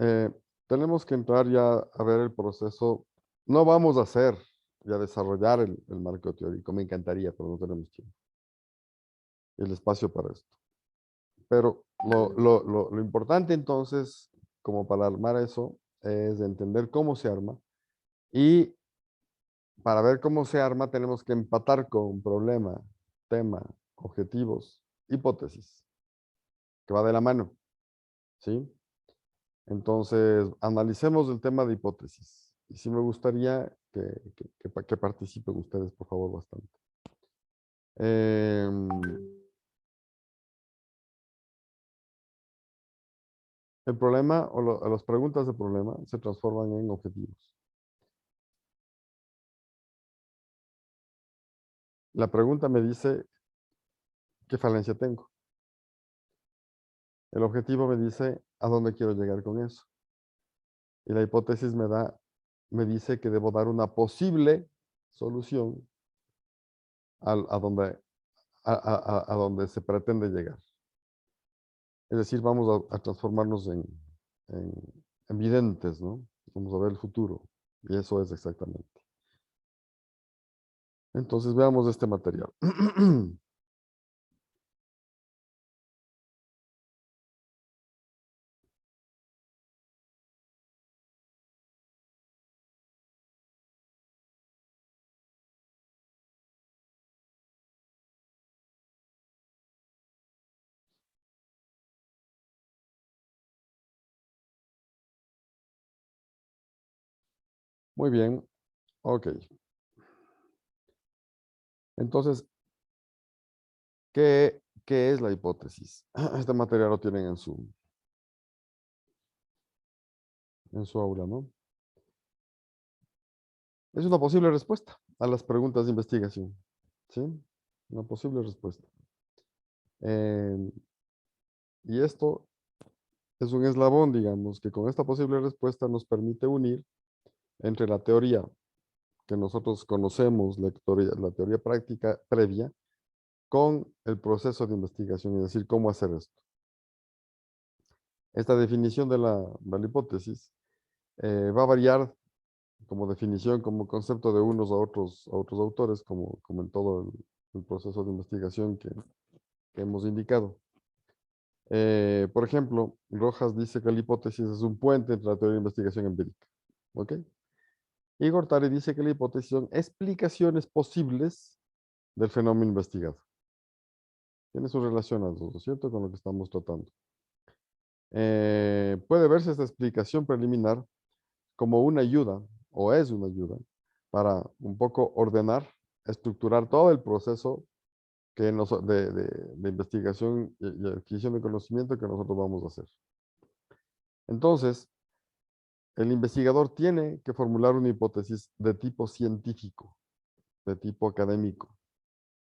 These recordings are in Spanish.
eh, tenemos que entrar ya a ver el proceso. No vamos a hacer y a desarrollar el marco teórico. Me encantaría, pero no tenemos tiempo. El espacio para esto. Pero lo importante entonces, como para armar eso, es entender cómo se arma. Y para ver cómo se arma, tenemos que empatar con problema, tema, objetivos, hipótesis, que va de la mano, ¿sí? Entonces, analicemos el tema de hipótesis. Y sí me gustaría que participen ustedes, por favor, bastante. Em, el problema o las preguntas de problema se transforman en objetivos. La pregunta me dice qué falencia tengo. El objetivo me dice a dónde quiero llegar con eso. Y la hipótesis me dice que debo dar una posible solución a donde, a donde se pretende llegar. Es decir, vamos a transformarnos en, en videntes, ¿no? Vamos a ver el futuro. Y eso es exactamente. Entonces veamos este material. Muy bien. Ok. Entonces, ¿qué es la hipótesis? Este material lo tienen en su aula, ¿no? Es una posible respuesta a las preguntas de investigación. ¿Sí? Una posible respuesta. Eh, y esto es un eslabón, digamos, que con esta posible respuesta nos permite unir entre la teoría que nosotros conocemos, la teoría práctica previa, con el proceso de investigación, es decir, cómo hacer esto. Esta definición de la hipótesis va a variar como definición, como concepto de unos a otros autores, como en todo el proceso de investigación que hemos indicado. Por ejemplo, Rojas dice que la hipótesis es un puente entre la teoría de investigación empírica. ¿Ok? Y Gortari dice que la hipótesis son explicaciones posibles del fenómeno investigado. Tiene su relación a los dos, ¿no es cierto? Con lo que estamos tratando. Puede verse esta explicación preliminar como una ayuda, o es una ayuda, para un poco ordenar, estructurar todo el proceso de investigación y adquisición de conocimiento que nosotros vamos a hacer. Entonces, el investigador tiene que formular una hipótesis de tipo científico, de tipo académico.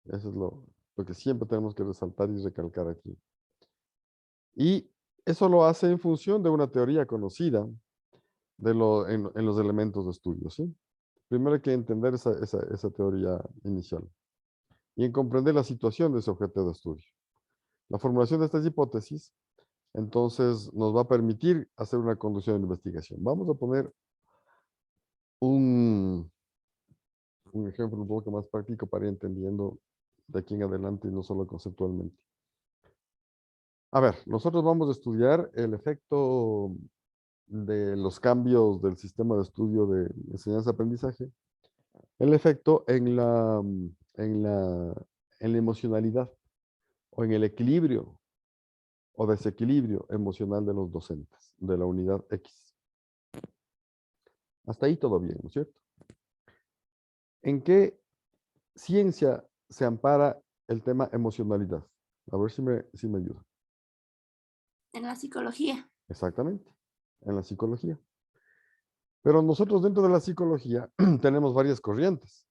Eso es lo que siempre tenemos que resaltar y recalcar aquí. Y eso lo hace en función de una teoría conocida en los elementos de estudio, ¿sí? Primero hay que entender esa teoría inicial y en comprender la situación de ese objeto de estudio. La formulación de estas hipótesis, entonces, nos va a permitir hacer una conducción de investigación. Vamos a poner un, un ejemplo un poco más práctico para ir entendiendo de aquí en adelante y no solo conceptualmente. A ver, nosotros vamos a estudiar el efecto de los cambios del sistema de estudio de enseñanza-aprendizaje, el efecto en la emocionalidad o en el equilibrio o desequilibrio emocional de los docentes de la unidad X. Hasta ahí todo bien, ¿no es cierto? ¿En qué ciencia se ampara el tema emocionalidad? A ver si me ayuda. En la psicología. Exactamente, en la psicología. Pero nosotros dentro de la psicología tenemos varias corrientes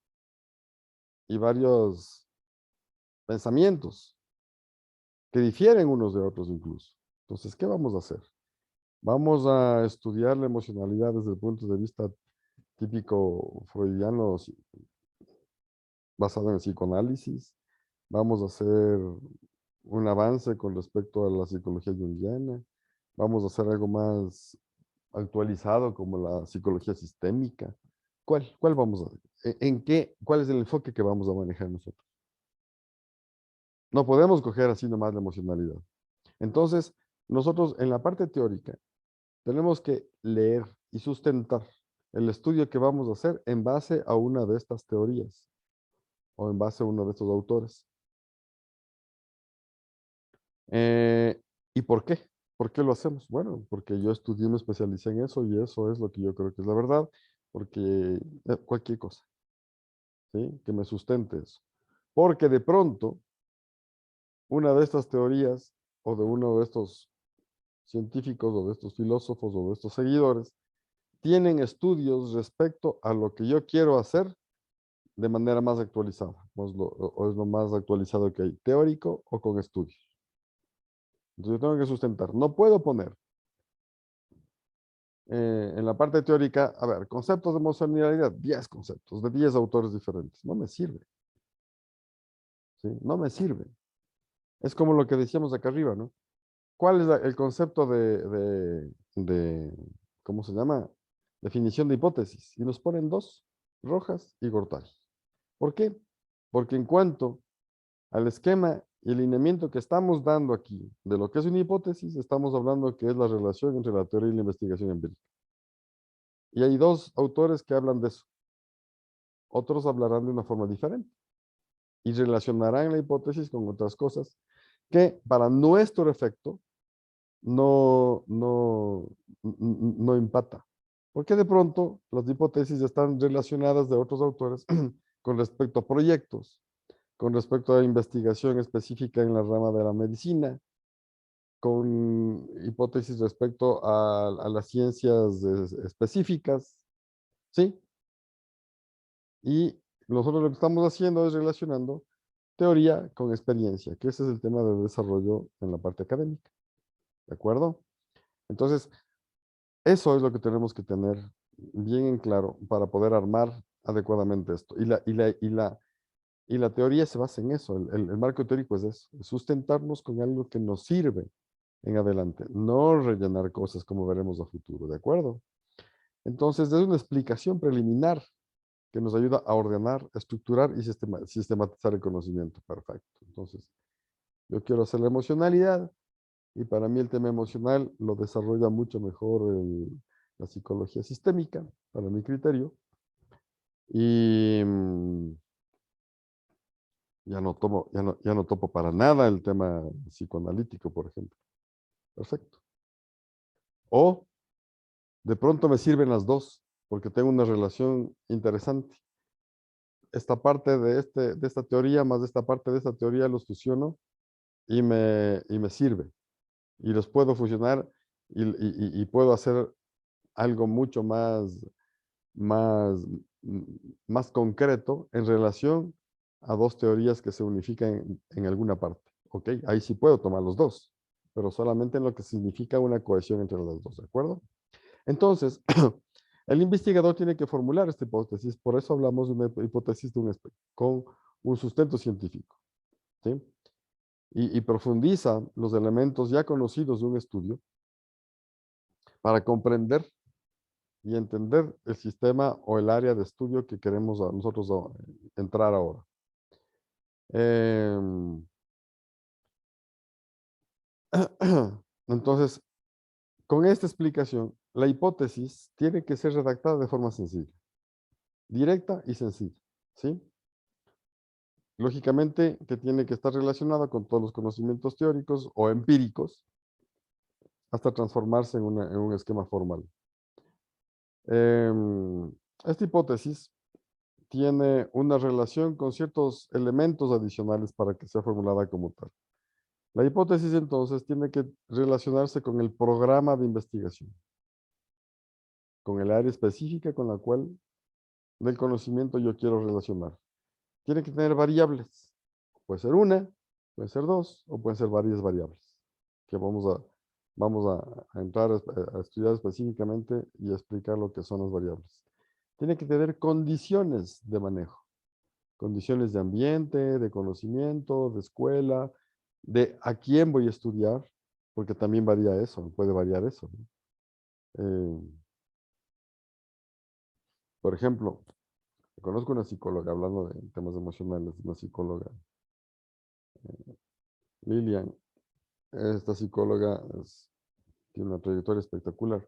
y varios pensamientos que difieren unos de otros incluso. Entonces, ¿qué vamos a hacer? Vamos a estudiar la emocionalidad desde el punto de vista típico freudiano basado en el psicoanálisis. Vamos a hacer un avance con respecto a la psicología junguiana. Vamos a hacer algo más actualizado como la psicología sistémica. ¿Cuál vamos a ver? ¿Cuál es el enfoque que vamos a manejar nosotros? No podemos coger así nomás la emocionalidad. Entonces, nosotros en la parte teórica tenemos que leer y sustentar el estudio que vamos a hacer en base a una de estas teorías o en base a uno de estos autores. ¿Y por qué? ¿Por qué lo hacemos? Bueno, porque yo estudié, me especialicé en eso y eso es lo que yo creo que es la verdad, porque cualquier cosa, ¿sí? Que me sustente eso. Porque de pronto, una de estas teorías o de uno de estos científicos o de estos filósofos o de estos seguidores tienen estudios respecto a lo que yo quiero hacer de manera más actualizada, o es lo más actualizado que hay, teórico o con estudios. Entonces yo tengo que sustentar. No puedo poner en la parte teórica, a ver, conceptos de emocionalidad, 10 conceptos de 10 autores diferentes. No me sirve. ¿Sí? No me sirve. Es como lo que decíamos acá arriba, ¿no? ¿Cuál es el concepto ¿cómo se llama? Definición de hipótesis. Y nos ponen dos, Rojas y Gortari. ¿Por qué? Porque en cuanto al esquema y el lineamiento que estamos dando aquí de lo que es una hipótesis, estamos hablando que es la relación entre la teoría y la investigación empírica. Y hay dos autores que hablan de eso. Otros hablarán de una forma diferente y relacionarán la hipótesis con otras cosas que para nuestro efecto no empata. Porque de pronto las hipótesis están relacionadas de otros autores con respecto a proyectos, con respecto a investigación específica en la rama de la medicina, con hipótesis respecto a las ciencias específicas, ¿sí? Y nosotros lo que estamos haciendo es relacionando teoría con experiencia, que ese es el tema de desarrollo en la parte académica, ¿de acuerdo? Entonces, eso es lo que tenemos que tener bien en claro para poder armar adecuadamente esto. Y la teoría se basa en eso, el marco teórico es eso, es sustentarnos con algo que nos sirve en adelante, no rellenar cosas como veremos a futuro, ¿de acuerdo? Entonces, es una explicación preliminar que nos ayuda a ordenar, estructurar y sistematizar el conocimiento. Perfecto. Entonces, yo quiero hacer la emocionalidad y para mí el tema emocional lo desarrolla mucho mejor la psicología sistémica, para mi criterio. Y ya no topo para nada el tema psicoanalítico, por ejemplo. Perfecto. O de pronto me sirven las dos, porque tengo una relación interesante. Esta parte de esta teoría más de esta parte de esta teoría los fusiono y me sirve. Y los puedo fusionar y puedo hacer algo mucho más, más concreto en relación a dos teorías que se unifican en alguna parte. ¿Ok? Ahí sí puedo tomar los dos, pero solamente en lo que significa una cohesión entre las dos, ¿de acuerdo? Entonces, el investigador tiene que formular esta hipótesis, por eso hablamos de una hipótesis con un sustento científico, ¿sí? Y profundiza los elementos ya conocidos de un estudio para comprender y entender el sistema o el área de estudio que queremos nosotros entrar ahora. Entonces, con esta explicación, la hipótesis tiene que ser redactada de forma sencilla, directa y sencilla, ¿sí? Lógicamente que tiene que estar relacionada con todos los conocimientos teóricos o empíricos hasta transformarse en un esquema formal. Esta hipótesis tiene una relación con ciertos elementos adicionales para que sea formulada como tal. La hipótesis entonces tiene que relacionarse con el programa de investigación, con el área específica con la cual del conocimiento yo quiero relacionar. Tiene que tener variables. Puede ser una, puede ser dos o pueden ser varias variables que vamos a entrar a estudiar específicamente y a explicar lo que son las variables. Tiene que tener condiciones de manejo. Condiciones de ambiente, de conocimiento, de escuela, de a quién voy a estudiar, porque también varía eso, puede variar eso, ¿no? Eh, por ejemplo, conozco una psicóloga, hablando de temas emocionales, una psicóloga, Lilian. Esta psicóloga tiene una trayectoria espectacular.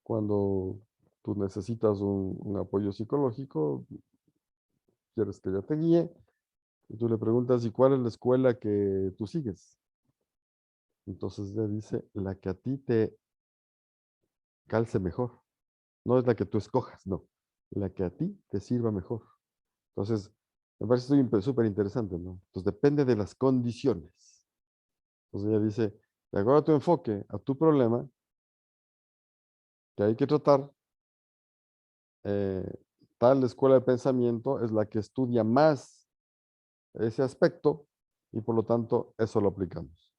Cuando tú necesitas un apoyo psicológico, quieres que ella te guíe, y tú le preguntas, ¿y cuál es la escuela que tú sigues? Entonces ella dice, la que a ti te calce mejor. No es la que tú escojas, no. La que a ti te sirva mejor. Entonces, me parece súper interesante, ¿no? Entonces, depende de las condiciones. Entonces ella dice, de acuerdo a tu enfoque, a tu problema, que hay que tratar, eh, tal escuela de pensamiento es la que estudia más ese aspecto y por lo tanto eso lo aplicamos.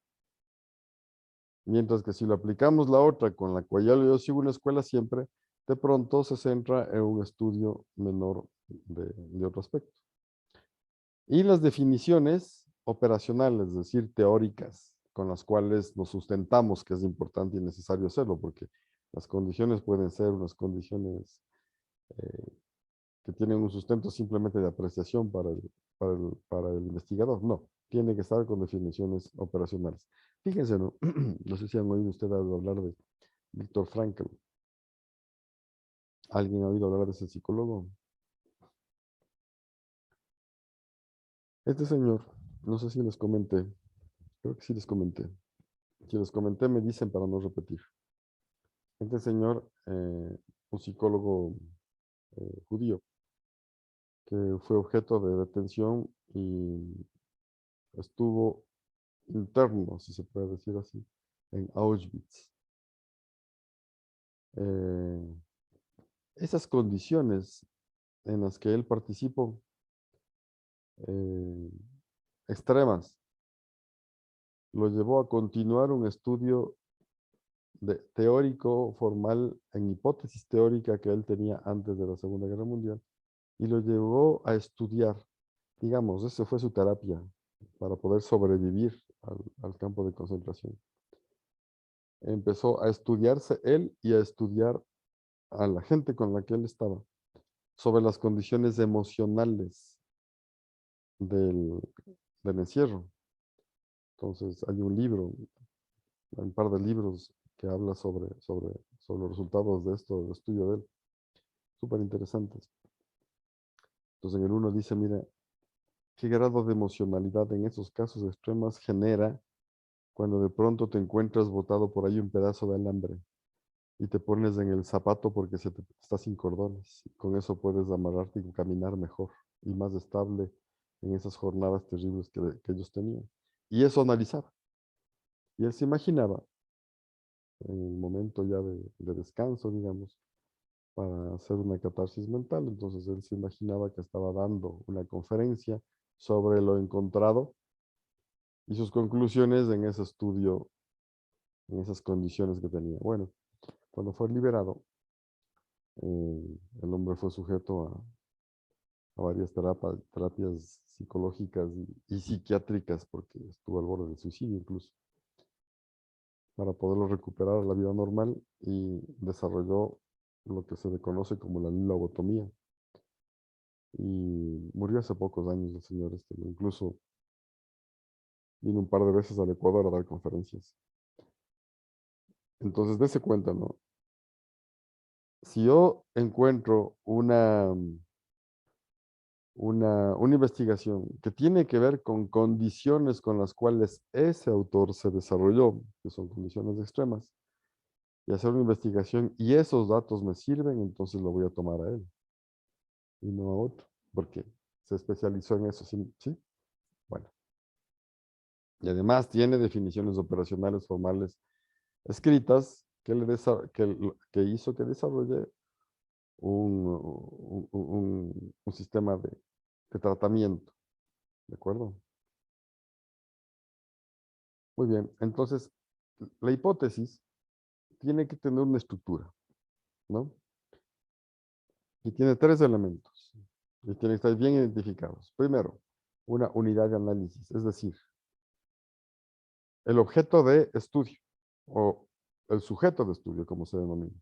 Mientras que si lo aplicamos la otra con la cual yo sigo una escuela siempre, de pronto se centra en un estudio menor de otro aspecto. Y las definiciones operacionales, es decir, teóricas, con las cuales nos sustentamos que es importante y necesario hacerlo, porque las condiciones pueden ser unas condiciones eh, que tienen un sustento simplemente de apreciación para el investigador. No, tiene que estar con definiciones operacionales. Fíjense, ¿no? No sé si han oído ustedes hablar de Víctor Frankl. ¿Alguien ha oído hablar de ese psicólogo? Este señor, no sé si les comenté, creo que sí les comenté. Si les comenté, me dicen para no repetir. Este señor, un psicólogo judío, que fue objeto de detención y estuvo interno, si se puede decir así, en Auschwitz. Eh, esas condiciones en las que él participó, eh, extremas, lo llevó a continuar un estudio teórico formal en hipótesis teórica que él tenía antes de la Segunda Guerra Mundial y lo llevó a estudiar, digamos, esa fue su terapia para poder sobrevivir al campo de concentración. Empezó a estudiarse él y a estudiar a la gente con la que él estaba sobre las condiciones emocionales del, del encierro. Entonces hay un libro, un par de libros que habla sobre los resultados de esto, del estudio de él, súper interesantes. Entonces en el uno dice, mira, ¿qué grado de emocionalidad en esos casos extremos genera cuando de pronto te encuentras botado por ahí un pedazo de alambre y te pones en el zapato porque está sin cordones? Y con eso puedes amarrarte y caminar mejor y más estable en esas jornadas terribles que ellos tenían. Y eso analizaba. Y él se imaginaba, en el momento ya de descanso, digamos, para hacer una catarsis mental, entonces él se imaginaba que estaba dando una conferencia sobre lo encontrado y sus conclusiones en ese estudio, en esas condiciones que tenía. Bueno, cuando fue liberado, el hombre fue sujeto a varias terapias psicológicas y psiquiátricas, porque estuvo al borde del suicidio incluso, para poderlo recuperar a la vida normal, y desarrolló lo que se le conoce como la lobotomía. Y murió hace pocos años el señor este, incluso vino un par de veces al Ecuador a dar conferencias. Entonces, dése cuenta, ¿no? Si yo encuentro una investigación que tiene que ver con condiciones con las cuales ese autor se desarrolló, que son condiciones extremas, y hacer una investigación y esos datos me sirven, entonces lo voy a tomar a él y no a otro, porque se especializó en eso, ¿sí? ¿Sí? Bueno, y además tiene definiciones operacionales formales escritas que hizo que desarrolle un sistema de tratamiento, ¿de acuerdo? Muy bien, entonces la hipótesis tiene que tener una estructura, ¿no? Y tiene tres elementos y tienen que estar bien identificados. Primero, una unidad de análisis, es decir, el objeto de estudio o el sujeto de estudio, como se denomina,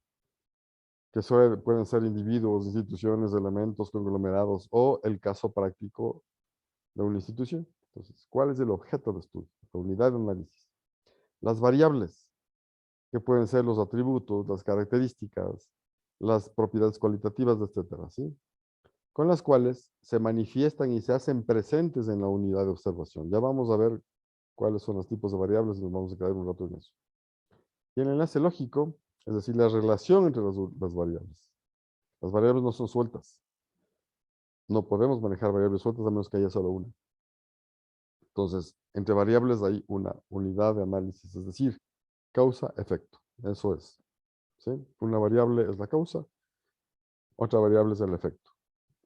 que pueden ser individuos, instituciones, elementos, conglomerados o el caso práctico de una institución. Entonces, ¿cuál es el objeto de estudio? La unidad de análisis. Las variables, que pueden ser los atributos, las características, las propiedades cualitativas, etcétera, ¿sí? Con las cuales se manifiestan y se hacen presentes en la unidad de observación. Ya vamos a ver cuáles son los tipos de variables y nos vamos a quedar un rato en eso. Y el enlace lógico, es decir, la relación entre las variables. Las variables no son sueltas. No podemos manejar variables sueltas a menos que haya solo una. Entonces, entre variables hay una unidad de análisis, es decir, causa-efecto. Eso es. ¿Sí? Una variable es la causa, otra variable es el efecto.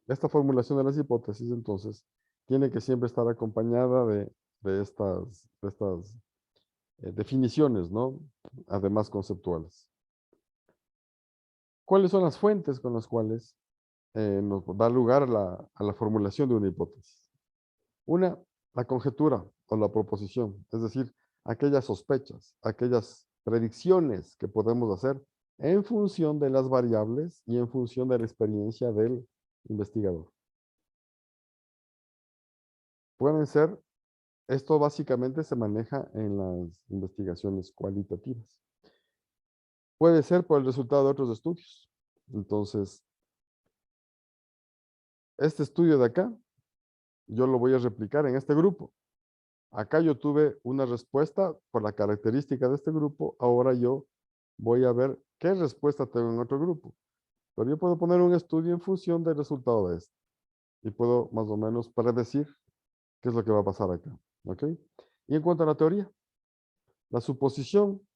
Esta formulación de las hipótesis, entonces, tiene que siempre estar acompañada de estas definiciones, ¿no? Además conceptuales. ¿Cuáles son las fuentes con las cuales nos da lugar a la formulación de una hipótesis? Una, la conjetura o la proposición, es decir, aquellas sospechas, aquellas predicciones que podemos hacer en función de las variables y en función de la experiencia del investigador. Pueden ser, esto básicamente se maneja en las investigaciones cualitativas. Puede ser por el resultado de otros estudios. Entonces, este estudio de acá, yo lo voy a replicar en este grupo. Acá yo tuve una respuesta por la característica de este grupo. Ahora yo voy a ver qué respuesta tengo en otro grupo. Pero yo puedo poner un estudio en función del resultado de este. Y puedo más o menos predecir qué es lo que va a pasar acá. ¿Ok? Y en cuanto a la teoría, la suposición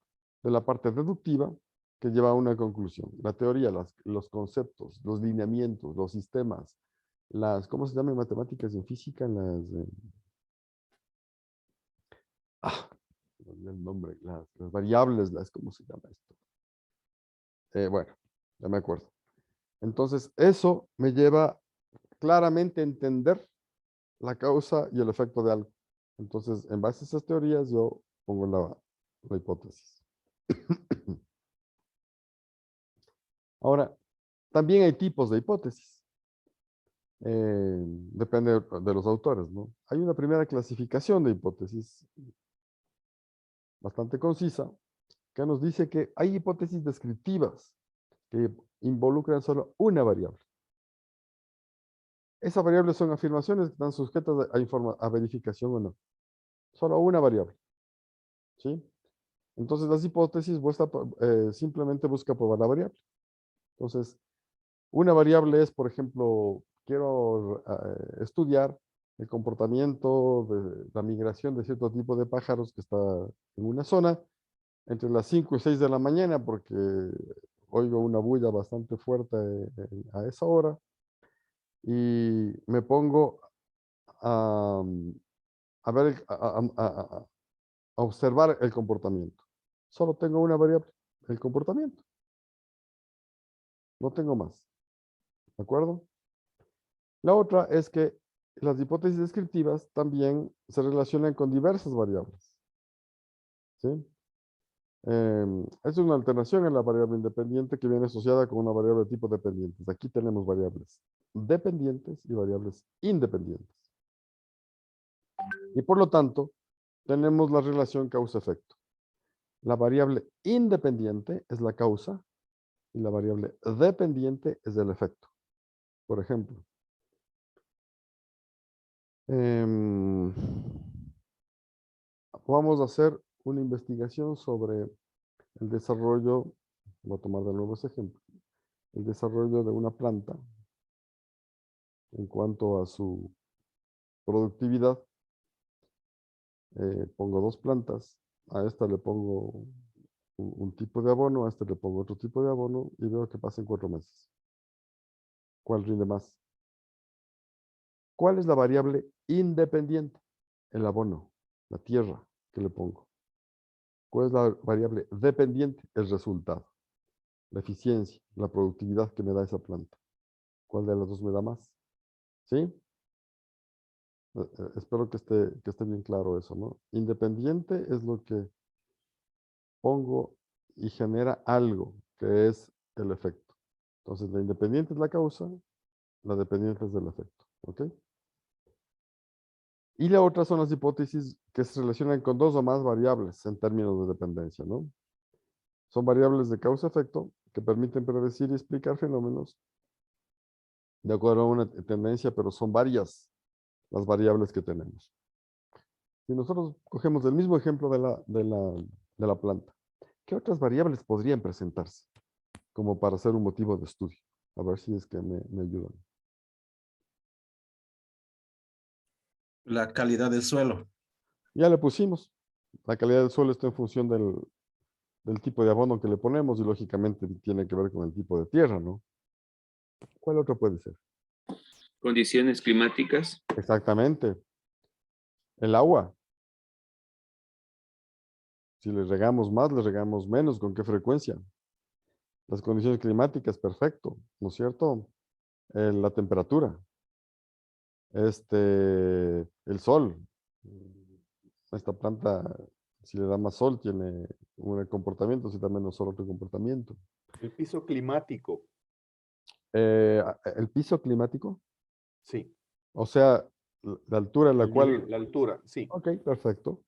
de la parte deductiva que lleva a una conclusión. La teoría, los conceptos, los lineamientos, los sistemas, ¿cómo se llama en matemáticas y en física? Me olvidé el nombre, las variables, ¿cómo se llama esto? Bueno, ya me acuerdo. Entonces, eso me lleva claramente a entender la causa y el efecto de algo. Entonces, en base a esas teorías, yo pongo la hipótesis. Ahora, también hay tipos de hipótesis. Depende de los autores, ¿no? Hay una primera clasificación de hipótesis bastante concisa que nos dice que hay hipótesis descriptivas que involucran solo una variable. Esas variables son afirmaciones que están sujetas a verificación o no. Solo una variable. ¿Sí? Entonces, las hipótesis simplemente busca probar la variable. Entonces, una variable es, por ejemplo, quiero estudiar el comportamiento de la migración de cierto tipo de pájaros que está en una zona entre las 5 y 6 de la mañana porque oigo una bulla bastante fuerte a esa hora y me pongo a, a ver, a observar el comportamiento. Solo tengo una variable, el comportamiento. No tengo más. ¿De acuerdo? La otra es que las hipótesis descriptivas también se relacionan con diversas variables. ¿Sí? Es una alteración en la variable independiente que viene asociada con una variable de tipo dependientes. Aquí tenemos variables dependientes y variables independientes. Y por lo tanto, tenemos la relación causa-efecto. La variable independiente es la causa y la variable dependiente es el efecto. Por ejemplo, vamos a hacer una investigación sobre el desarrollo, voy a tomar de nuevo ese ejemplo, el desarrollo de una planta en cuanto a su productividad. Pongo dos plantas, a esta le pongo un tipo de abono, a esta le pongo otro tipo de abono y veo que pasa en 4 meses. ¿Cuál rinde más? ¿Cuál es la variable independiente? El abono, la tierra que le pongo. ¿Cuál es la variable dependiente? El resultado, la eficiencia, la productividad que me da esa planta. ¿Cuál de las dos me da más? ¿Sí? Espero que esté bien claro eso, ¿no? Independiente es lo que pongo y genera algo que es el efecto. Entonces, la independiente es la causa, la dependiente es del efecto. ¿Ok? Y la otra son las hipótesis que se relacionan con dos o más variables en términos de dependencia, ¿no? Son variables de causa-efecto que permiten predecir y explicar fenómenos de acuerdo a una tendencia, pero son varias las variables que tenemos. Si nosotros cogemos el mismo ejemplo de la planta, ¿qué otras variables podrían presentarse como para ser un motivo de estudio? A ver si es que me ayudan. La calidad del suelo. Ya le pusimos. La calidad del suelo está en función del tipo de abono que le ponemos y lógicamente tiene que ver con el tipo de tierra, ¿no? ¿Cuál otro puede ser? Condiciones climáticas. Exactamente. El agua. Si le regamos más, le regamos menos, ¿con qué frecuencia? Las condiciones climáticas, perfecto, ¿no es cierto? La temperatura. El sol. Esta planta, si le da más sol, tiene un comportamiento, si da menos sol, otro comportamiento. El piso climático, El piso climático, sí. o sea, la altura en la El cual... nivel, la altura, sí. Ok, perfecto.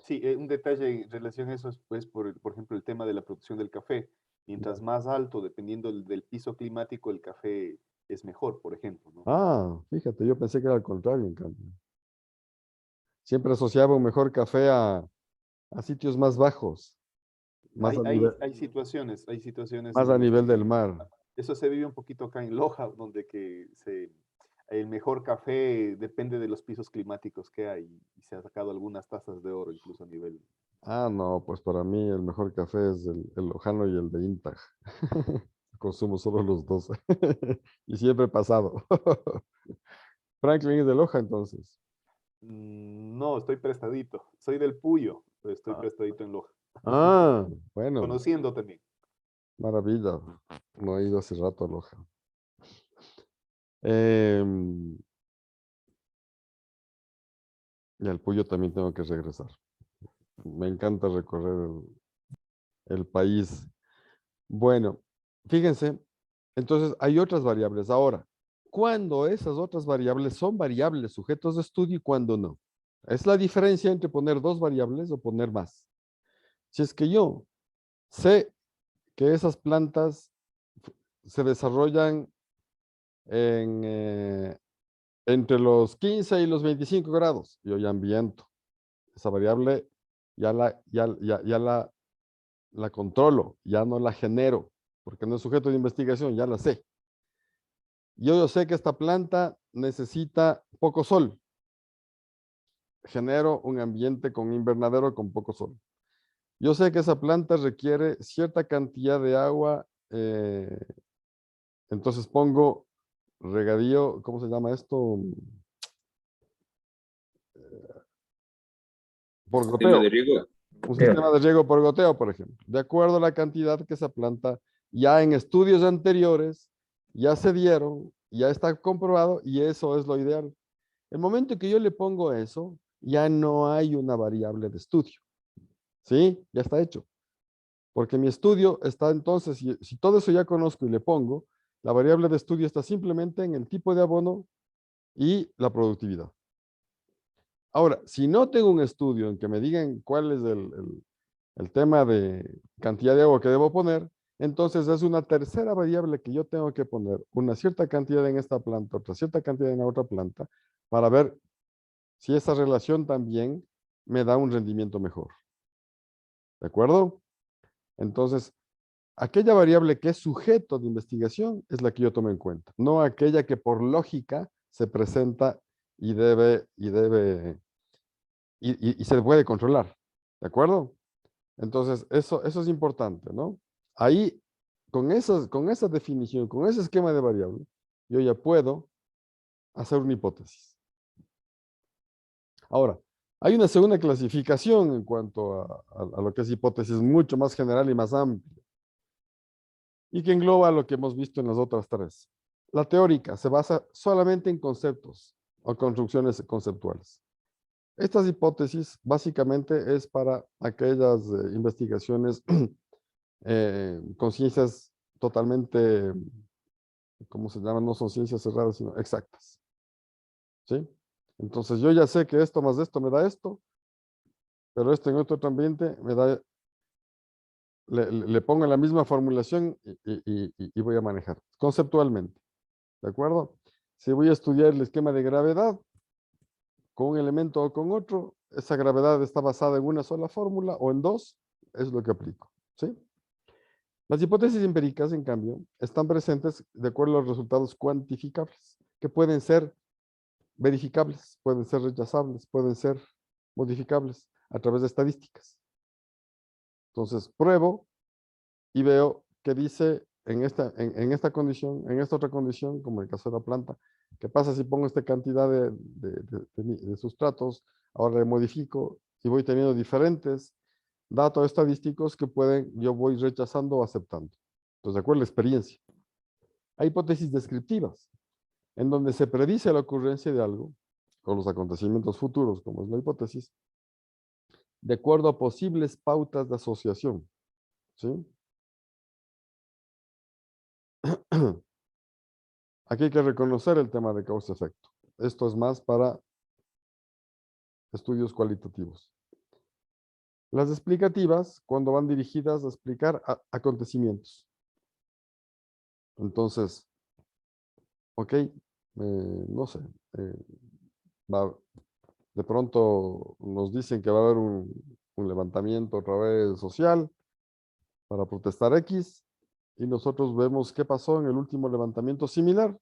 Sí, un detalle en relación a eso es, pues, por ejemplo, el tema de la producción del café. Mientras más alto, dependiendo del piso climático, el café es mejor, por ejemplo, ¿no? Ah, fíjate, yo pensé que era al contrario, en cambio. Siempre asociaba un mejor café a sitios más bajos, más Hay situaciones más en a las nivel del que mar. eso se vive un poquito acá en Loja, donde el mejor café depende de los pisos climáticos que hay y se ha sacado algunas tazas de oro incluso a nivel. Ah, no, pues para mí el mejor café es el lojano y el de Intag. Consumo solo los dos. Y siempre he pasado. Franklin es de Loja, entonces. No, estoy prestadito. Soy del Puyo, pero estoy Ah, prestadito en Loja. bueno, Conociendo también. maravilla. No he ido hace rato a Loja. Em, y al Puyo también tengo que regresar. Me encanta recorrer el país. Bueno, fíjense, entonces hay otras variables. Ahora, ¿cuándo esas otras variables son variables sujetos de estudio y cuándo no? Es la diferencia entre poner dos variables o poner más. Si es que yo sé que esas plantas se desarrollan entre los 15 y los 25 grados, yo ya ambiento. Esa variable ya la controlo, ya no la genero, porque no es sujeto de investigación, ya la sé. Yo sé que esta planta necesita poco sol. Genero un ambiente con invernadero con poco sol. Yo sé que esa planta requiere cierta cantidad de agua, entonces pongo regadío, ¿cómo se llama esto? Por Tema de goteo. riego. Un sistema de riego por goteo, por ejemplo. De acuerdo a la cantidad que esa planta ya en estudios anteriores ya se dieron, ya está comprobado y eso es lo ideal. El momento que yo le pongo eso, ya no hay una variable de estudio. ¿Sí? Ya está hecho. Porque mi estudio está entonces, si todo eso ya conozco y le pongo, la variable de estudio está simplemente en el tipo de abono y la productividad. Ahora, si no tengo un estudio en que me digan cuál es el tema de cantidad de agua que debo poner, entonces es una tercera variable que yo tengo que poner una cierta cantidad en esta planta, otra cierta cantidad en la otra planta, para ver si esa relación también me da un rendimiento mejor. ¿De acuerdo? Entonces, aquella variable que es sujeto de investigación es la que yo tomo en cuenta, no aquella que por lógica se presenta y se puede controlar. ¿De acuerdo? Entonces, eso es importante, ¿no? Ahí, con esa definición, con ese esquema de variable, yo ya puedo hacer una hipótesis. Ahora, hay una segunda clasificación en cuanto a lo que es hipótesis mucho más general y más amplia, y que engloba lo que hemos visto en las otras tres. La teórica se basa solamente en conceptos o construcciones conceptuales. Estas hipótesis básicamente es para aquellas investigaciones con ciencias totalmente, ¿cómo se llama? No son ciencias cerradas, sino exactas. ¿Sí? Entonces yo ya sé que esto más esto me da esto, pero esto en otro ambiente me da, le pongo la misma formulación y voy a manejar conceptualmente. ¿De acuerdo? Si voy a estudiar el esquema de gravedad con un elemento o con otro, esa gravedad está basada en una sola fórmula o en dos, es lo que aplico. ¿Sí? Las hipótesis empíricas, en cambio, están presentes de acuerdo a los resultados cuantificables, que pueden ser verificables, pueden ser rechazables, pueden ser modificables a través de estadísticas. Entonces, pruebo y veo que dice en esta condición, en esta otra condición, como el caso de la planta, ¿qué pasa si pongo esta cantidad de sustratos? Ahora le modifico y voy teniendo diferentes datos estadísticos que yo voy rechazando o aceptando. Entonces, de acuerdo a la experiencia. Hay hipótesis descriptivas, en donde se predice la ocurrencia de algo, o los acontecimientos futuros, como es la hipótesis, de acuerdo a posibles pautas de asociación. ¿Sí? Aquí hay que reconocer el tema de causa-efecto. Esto es más para estudios cualitativos. Las explicativas, cuando van dirigidas a explicar acontecimientos. Entonces, ok, no sé, de pronto nos dicen que va a haber un levantamiento otra vez social para protestar X, y nosotros vemos qué pasó en el último levantamiento similar,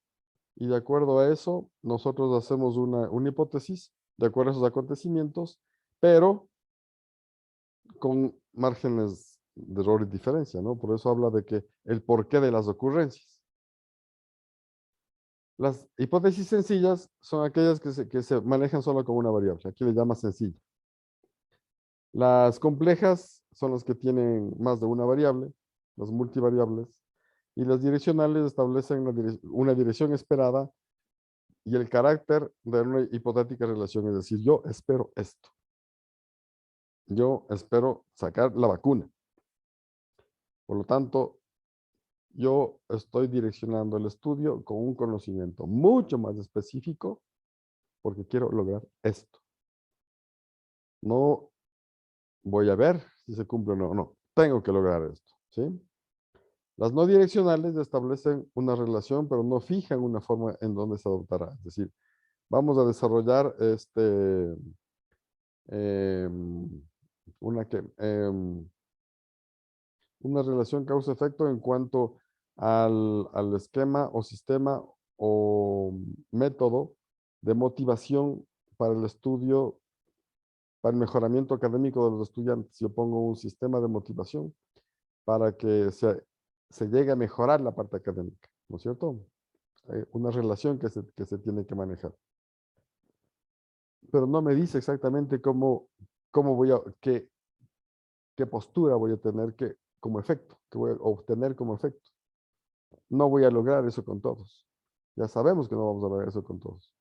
y de acuerdo a eso, nosotros hacemos una hipótesis de acuerdo a esos acontecimientos, pero con márgenes de error y diferencia, ¿no? Por eso habla de que el porqué de las ocurrencias. Las hipótesis sencillas son aquellas que se manejan solo como una variable. Aquí le llama sencilla. Las complejas son las que tienen más de una variable, las multivariables, y las direccionales establecen una dirección esperada y el carácter de una hipotética relación, es decir, yo espero esto. Yo espero sacar la vacuna. Por lo tanto, yo estoy direccionando el estudio con un conocimiento mucho más específico porque quiero lograr esto. No voy a ver si se cumple o no. No, tengo que lograr esto. ¿Sí? Las no direccionales establecen una relación, pero no fijan una forma en donde se adoptará. Es decir, vamos a desarrollar una, una relación causa-efecto en cuanto al esquema o sistema o método de motivación para el estudio, para el mejoramiento académico de los estudiantes. Yo pongo un sistema de motivación para que se llegue a mejorar la parte académica, ¿no es cierto? Una relación que se tiene que manejar. Pero no me dice exactamente cómo voy a, qué postura voy a tener como efecto, que voy a obtener como efecto. No voy a lograr eso con todos. Ya sabemos que no vamos a lograr eso con todos.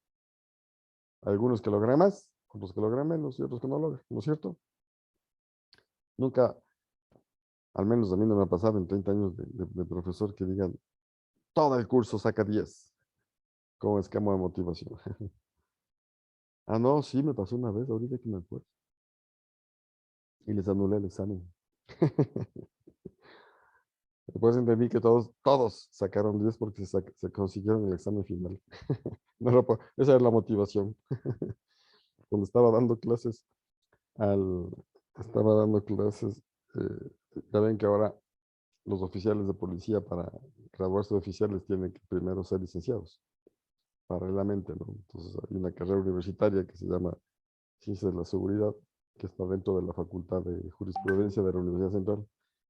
Algunos que logran más, otros que logran menos y otros que no logran, ¿no es cierto? Nunca, al menos a mí no me ha pasado en 30 años de profesor que digan, todo el curso saca 10 como esquema de motivación. Ah, no, sí, me pasó una vez, ahorita que me acuerdo. Y les anulé el examen. Después entendí que todos sacaron 10 porque se consiguieron el examen final. No esa era la motivación. Cuando estaba dando clases, ya ven que ahora los oficiales de policía para graduarse de oficiales tienen que primero ser licenciados, paralelamente, ¿no? Entonces hay una carrera universitaria que se llama Ciencias de la Seguridad, que está dentro de la Facultad de Jurisprudencia de la Universidad Central.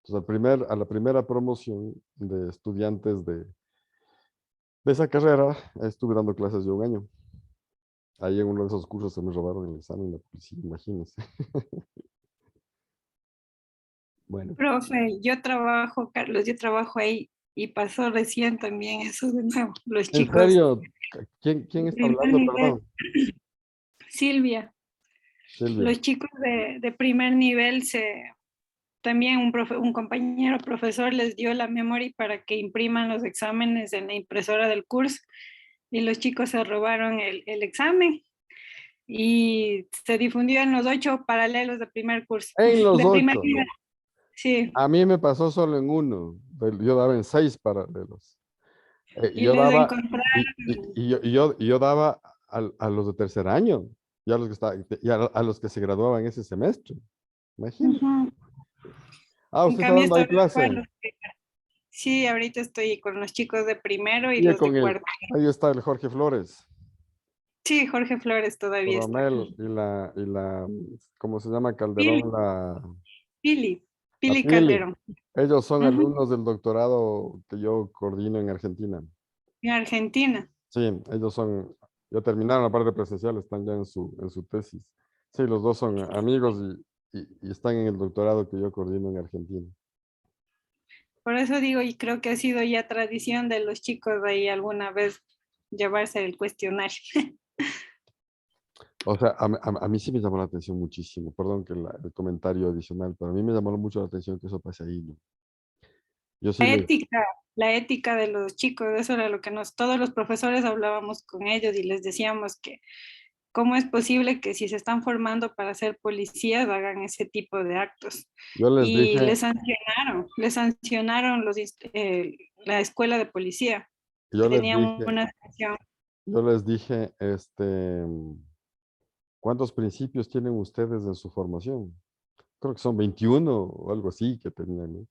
Entonces, a la primera promoción de estudiantes de esa carrera, estuve dando clases yo un año. Ahí en uno de esos cursos se me robaron el examen, la policía, imagínense. Bueno. Profe, Carlos, yo trabajo ahí y pasó recién también eso de nuevo. Los ¿En chicos serio? ¿Quién de está primer hablando? nivel, Perdón. Silvia, Silvia. los chicos de primer nivel también un compañero profesor les dio la memory para que impriman los exámenes en la impresora del curso y los chicos se robaron el examen y se difundió en los 8 paralelos de primer curso. En los De primer 8. nivel. Sí, A mí me pasó solo en uno. Yo daba en 6 paralelos. y Yo les daba, encontraron. y yo daba a los de tercer año, y a los que a los que se graduaban ese semestre. Imagínate. Ujú. Ah, En usted está cambio, dando ahí esta vez fue clase. sí, ahorita estoy con los chicos de primero y Y los con de cuarto. ahí está el Jorge Flores, Sí, Jorge Flores todavía está. Coronel, ¿cómo se llama? Pili, Calderón, Pili Pili. Calderón. Ellos son Ujú. alumnos del doctorado que yo coordino en Argentina. En Argentina. Sí, ya terminaron la parte presencial, están ya en su tesis. Sí, los dos son amigos y están en el doctorado que yo coordino en Argentina. Por eso digo, y creo que ha sido ya tradición de los chicos de ahí alguna vez llevarse el cuestionario. O sea, a mí sí me llamó la atención muchísimo. Perdón que el comentario adicional, pero a mí me llamó mucho la atención que eso pase ahí, ¿no? Yo sí La les, ética, la ética de los chicos, eso era lo que todos los profesores hablábamos con ellos y les decíamos que cómo es posible que si se están formando para ser policías hagan ese tipo de actos. yo les Y dije, les sancionaron la escuela de policía, yo que les tenían dije, una sanción. yo les dije, ¿cuántos principios tienen ustedes en su formación? Creo que son 21 o algo así que tenían, ¿no?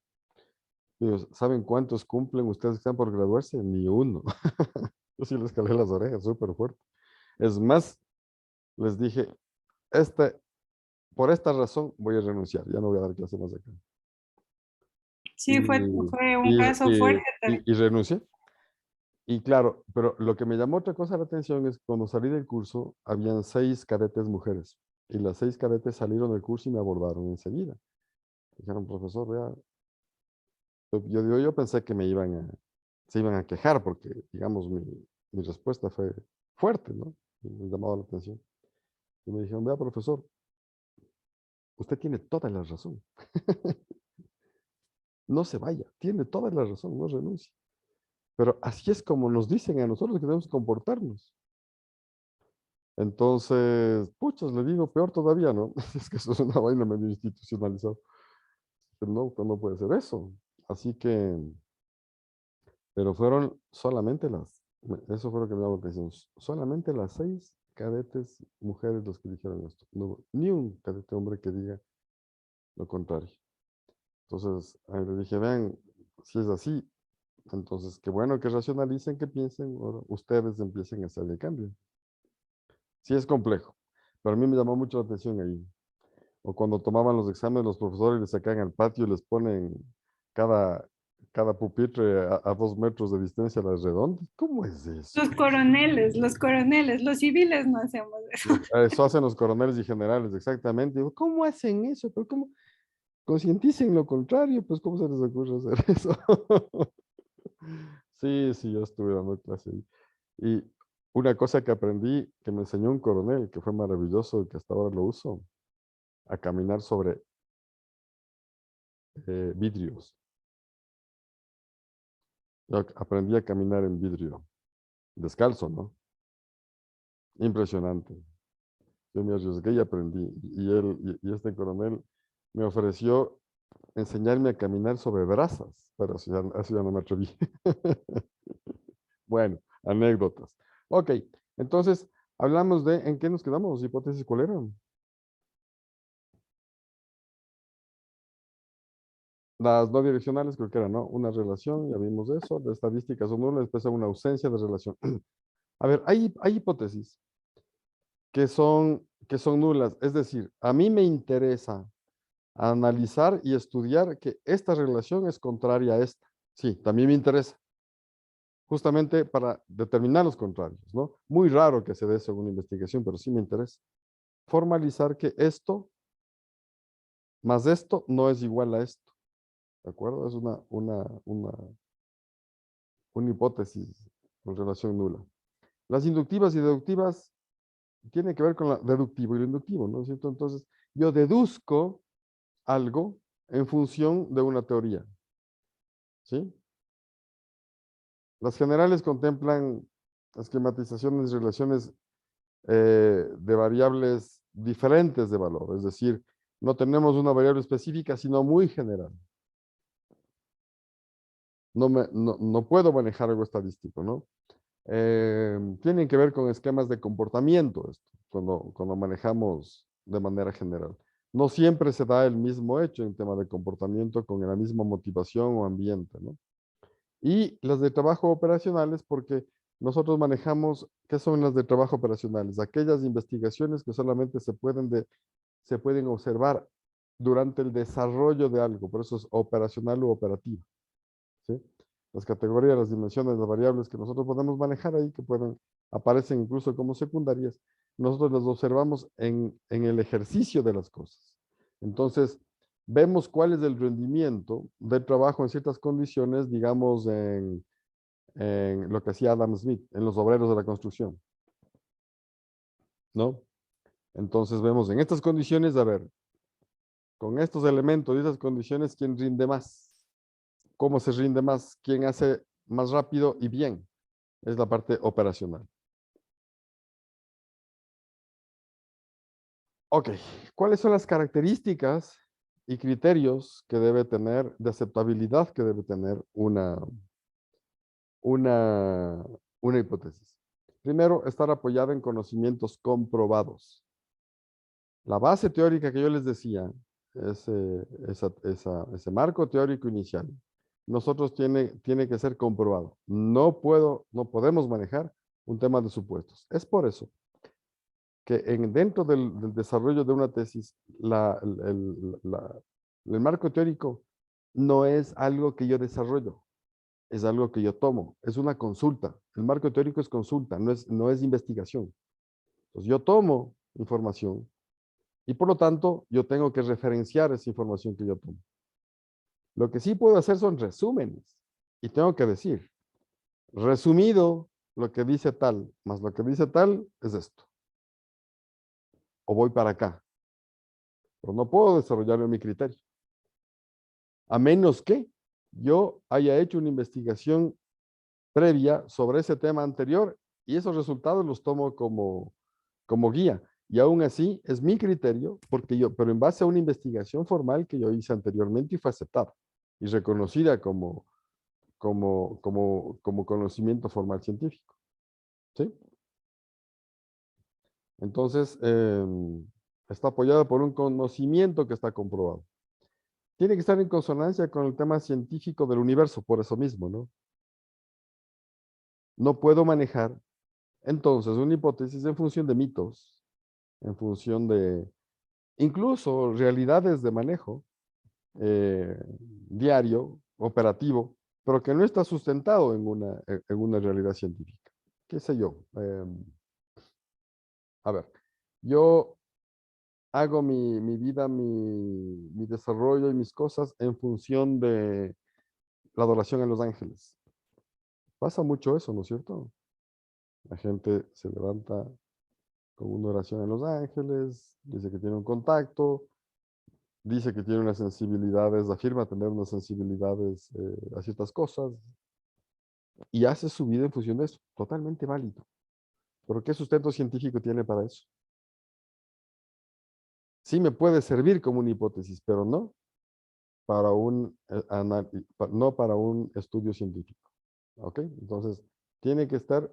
Digo, ¿saben cuántos cumplen ustedes que están por graduarse? Ni uno. Yo sí les calé las orejas súper fuerte. Es más, les dije, por esta razón voy a renunciar, ya no voy a dar clase más acá. Sí, Y, fue un y, caso y, fuerte también. y renuncié. Y claro, pero lo que me llamó otra cosa la atención es que cuando salí del curso, habían 6 cadetes mujeres. Y las 6 cadetes salieron del curso y me abordaron enseguida. Dijeron, profesor, vea, yo pensé que se iban a quejar porque, digamos, mi respuesta fue fuerte, ¿no? Y me llamaba la atención. Y me dijeron, vea, profesor, usted tiene toda la razón. No se vaya, tiene toda la razón, no renuncie. Pero así es como nos dicen a nosotros que debemos comportarnos. Entonces, puchas, le digo, peor todavía, ¿no? Es que eso es una vaina medio institucionalizada. No, pues no puede ser eso. Así que, pero fueron solamente eso fue lo que me llamó la atención, solamente las 6 cadetes mujeres los que dijeron esto. No hubo ni un cadete hombre que diga lo contrario. Entonces, ahí le dije, vean, si es así, entonces qué bueno que racionalicen, que piensen, ahora ustedes empiecen a hacer el cambio. Sí es complejo, pero a mí me llamó mucho la atención ahí. O cuando tomaban los exámenes, los profesores les sacan al patio y les ponen cada, cada pupitre a 2 metros de distancia a las redondas. ¿Cómo es eso? Los civiles no hacemos eso. Eso hacen los coroneles y generales, exactamente. Digo, ¿cómo hacen eso? ¿Pero cómo? Concienticen lo contrario, pues ¿cómo se les ocurre hacer eso? Sí, sí, yo estuve dando clase ahí. Y una cosa que aprendí, que me enseñó un coronel, que fue maravilloso y que hasta ahora lo uso, a caminar sobre vidrios. Yo aprendí a caminar en vidrio, descalzo, ¿no? Impresionante. Yo me arriesgué y aprendí. Y este coronel me ofreció enseñarme a caminar sobre brasas, pero así ya no me atreví. Bueno, anécdotas. Ok, entonces, hablamos de, ¿en qué nos quedamos? ¿Hipótesis cuál era? Las no direccionales creo que era, ¿no? Una relación, ya vimos eso, de estadísticas son nulas, después una ausencia de relación. A ver, hay hipótesis que son nulas, es decir, a mí me interesa analizar y estudiar que esta relación es contraria a esta. Sí, también me interesa, justamente para determinar los contrarios, ¿no? Muy raro que se dé según investigación, pero sí me interesa. Formalizar que esto más esto no es igual a esto, ¿de acuerdo? Es una hipótesis con relación nula. Las inductivas y deductivas tienen que ver con la deductivo y lo inductivo, ¿no es cierto? Entonces, yo deduzco algo en función de una teoría. ¿Sí? Las generales contemplan esquematizaciones y relaciones de variables diferentes de valor. Es decir, no tenemos una variable específica, sino muy general. No puedo manejar algo estadístico, ¿no? Tienen que ver con esquemas de comportamiento esto, cuando manejamos de manera general. No siempre se da el mismo hecho en tema de comportamiento con la misma motivación o ambiente, ¿no? Y las de trabajo operacionales, porque nosotros manejamos, ¿qué son las de trabajo operacionales? Aquellas investigaciones que solamente se pueden observar durante el desarrollo de algo, por eso es operacional u operativo, ¿sí? Las categorías, las dimensiones, las variables que nosotros podemos manejar ahí, que aparecen incluso como secundarias, nosotros las observamos en el ejercicio de las cosas. Entonces, vemos cuál es el rendimiento del trabajo en ciertas condiciones, digamos, en lo que hacía Adam Smith, en los obreros de la construcción, ¿no? Entonces vemos en estas condiciones, a ver, con estos elementos y esas condiciones, ¿quién rinde más? ¿Cómo se rinde más? ¿Quién hace más rápido y bien? Es la parte operacional. Ok, ¿cuáles son las características y criterios que debe tener, de aceptabilidad que debe tener una hipótesis? Primero, estar apoyada en conocimientos comprobados. La base teórica que yo les decía, ese marco teórico inicial, nosotros tiene que ser comprobado. No podemos manejar un tema de supuestos. Es por eso que dentro del desarrollo de una tesis, el marco teórico no es algo que yo desarrollo, es algo que yo tomo, es una consulta. El marco teórico es consulta, no es investigación. Entonces yo tomo información y por lo tanto yo tengo que referenciar esa información que yo tomo. Lo que sí puedo hacer son resúmenes y tengo que decir, resumido, lo que dice tal, más lo que dice tal es esto. O voy para acá. Pero no puedo desarrollar mi criterio. A menos que yo haya hecho una investigación previa sobre ese tema anterior y esos resultados los tomo como guía. Y aún así es mi criterio, pero en base a una investigación formal que yo hice anteriormente y fue aceptada y reconocida como conocimiento formal científico. ¿Sí? Entonces, está apoyado por un conocimiento que está comprobado. Tiene que estar en consonancia con el tema científico del universo, por eso mismo, ¿no? No puedo manejar, entonces, una hipótesis en función de mitos, en función de incluso realidades de manejo diario, operativo, pero que no está sustentado en una realidad científica. ¿Qué sé yo? A ver, yo hago mi vida, mi desarrollo y mis cosas en función de la adoración a los ángeles. Pasa mucho eso, ¿no es cierto? La gente se levanta con una oración a los ángeles, dice que tiene un contacto, dice que tiene unas sensibilidades, afirma tener unas sensibilidades a ciertas cosas y hace su vida en función de eso. Totalmente válido. ¿Pero qué sustento científico tiene para eso? Sí me puede servir como una hipótesis, pero no no para un estudio científico. ¿Ok? Entonces, tiene que estar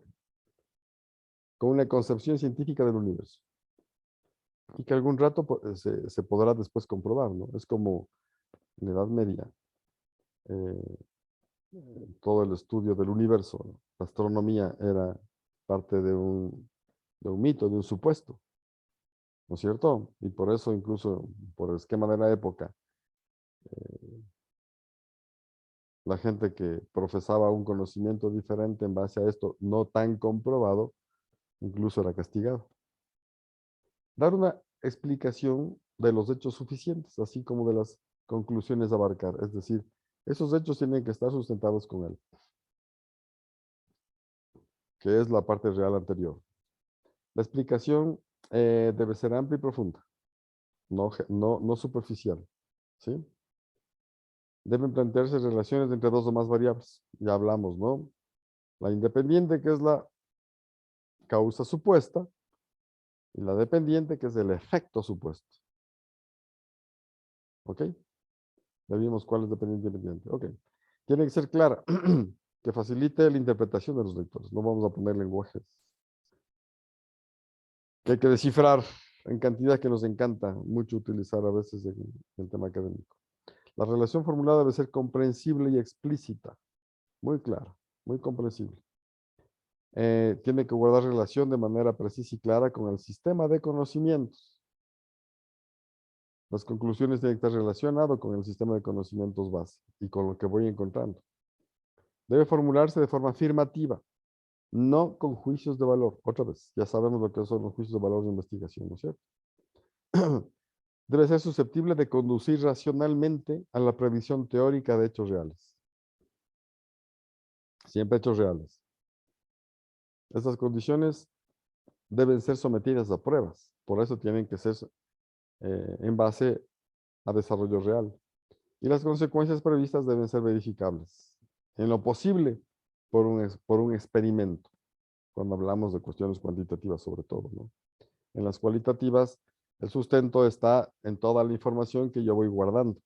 con una concepción científica del universo. Y que algún rato se podrá después comprobar, ¿no? Es como en la Edad Media, eh, todo el estudio del universo, ¿no? La astronomía era parte de un mito, de un supuesto, ¿no es cierto? Y por eso, incluso por el esquema de la época, la gente que profesaba un conocimiento diferente en base a esto, no tan comprobado, incluso era castigado. Dar una explicación de los hechos suficientes, así como de las conclusiones a abarcar. Es decir, esos hechos tienen que estar sustentados con él, que es la parte real anterior. La explicación debe ser amplia y profunda, no superficial, ¿sí? deben plantearse relaciones entre dos o más variables. Ya hablamos, ¿no? La independiente, que es la causa supuesta, y la dependiente, que es el efecto supuesto. ¿Ok? Ya vimos cuál es dependiente y independiente. Ok. Tiene que ser clara, que facilite la interpretación de los lectores. No vamos a poner lenguajes que hay que descifrar en cantidad que nos encanta mucho utilizar a veces en el tema académico. La relación formulada debe ser comprensible y explícita. Muy clara, muy comprensible. Tiene que guardar relación de manera precisa y clara con el sistema de conocimientos. Las conclusiones tienen que estar relacionadas con el sistema de conocimientos base y con lo que voy encontrando. Debe formularse de forma afirmativa, no con juicios de valor. Otra vez, ya sabemos lo que son los juicios de valor de investigación, ¿no es cierto? Debe ser susceptible de conducir racionalmente a la previsión teórica de hechos reales. Siempre hechos reales. Estas condiciones deben ser sometidas a pruebas. Por eso tienen que ser en base a desarrollo real. Y las consecuencias previstas deben ser verificables. En lo posible, por un experimento. Cuando hablamos de cuestiones cuantitativas sobre todo, ¿no? En las cualitativas, el sustento está en toda la información que yo voy guardando.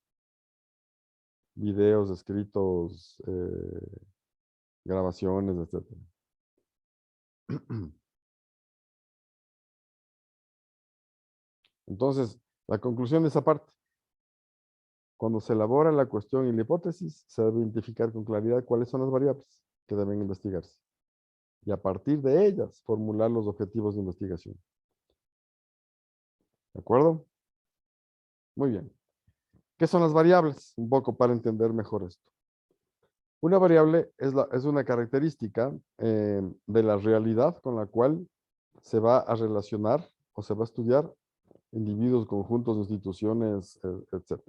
Videos, escritos, grabaciones, etc. Entonces, la conclusión de esa parte. Cuando se elabora la cuestión y la hipótesis, se debe identificar con claridad cuáles son las variables que deben investigarse. Y a partir de ellas, formular los objetivos de investigación. ¿De acuerdo? Muy bien. ¿Qué son las variables? Un poco para entender mejor esto. Una variable es una característica de la realidad con la cual se va a relacionar o se va a estudiar individuos, conjuntos, instituciones, etc.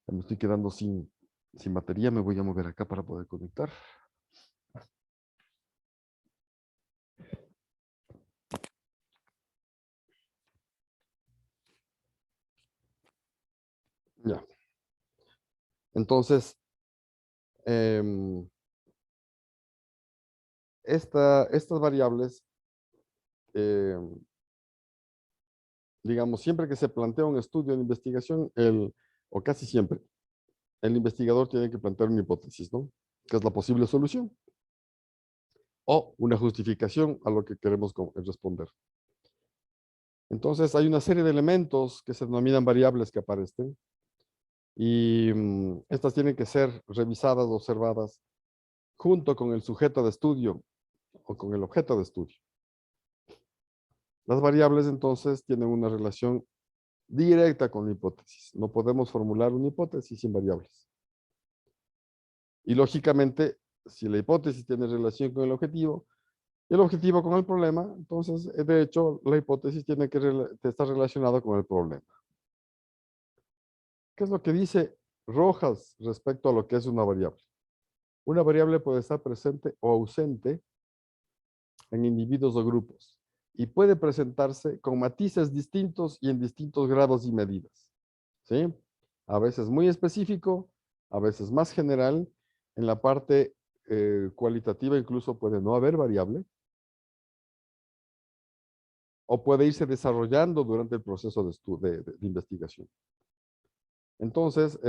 Me estoy quedando sin batería, me voy a mover acá para poder conectar. Ya. Entonces, estas variables, digamos, siempre que se plantea un estudio de investigación, o casi siempre, el investigador tiene que plantear una hipótesis, ¿no? Que es la posible solución. O una justificación a lo que queremos responder. Entonces, hay una serie de elementos que se denominan variables que aparecen. Y estas tienen que ser revisadas, observadas, junto con el sujeto de estudio o con el objeto de estudio. Las variables, entonces, tienen una relación directa con la hipótesis. No podemos formular una hipótesis sin variables. Y, lógicamente, si la hipótesis tiene relación con el objetivo y el objetivo con el problema, entonces, de hecho, la hipótesis tiene que estar relacionada con el problema. ¿Qué es lo que dice Rojas respecto a lo que es una variable? Una variable puede estar presente o ausente en individuos o grupos y puede presentarse con matices distintos y en distintos grados y medidas. ¿Sí? A veces muy específico, a veces más general. En la parte cualitativa incluso puede no haber variable o puede irse desarrollando durante el proceso de investigación. Entonces,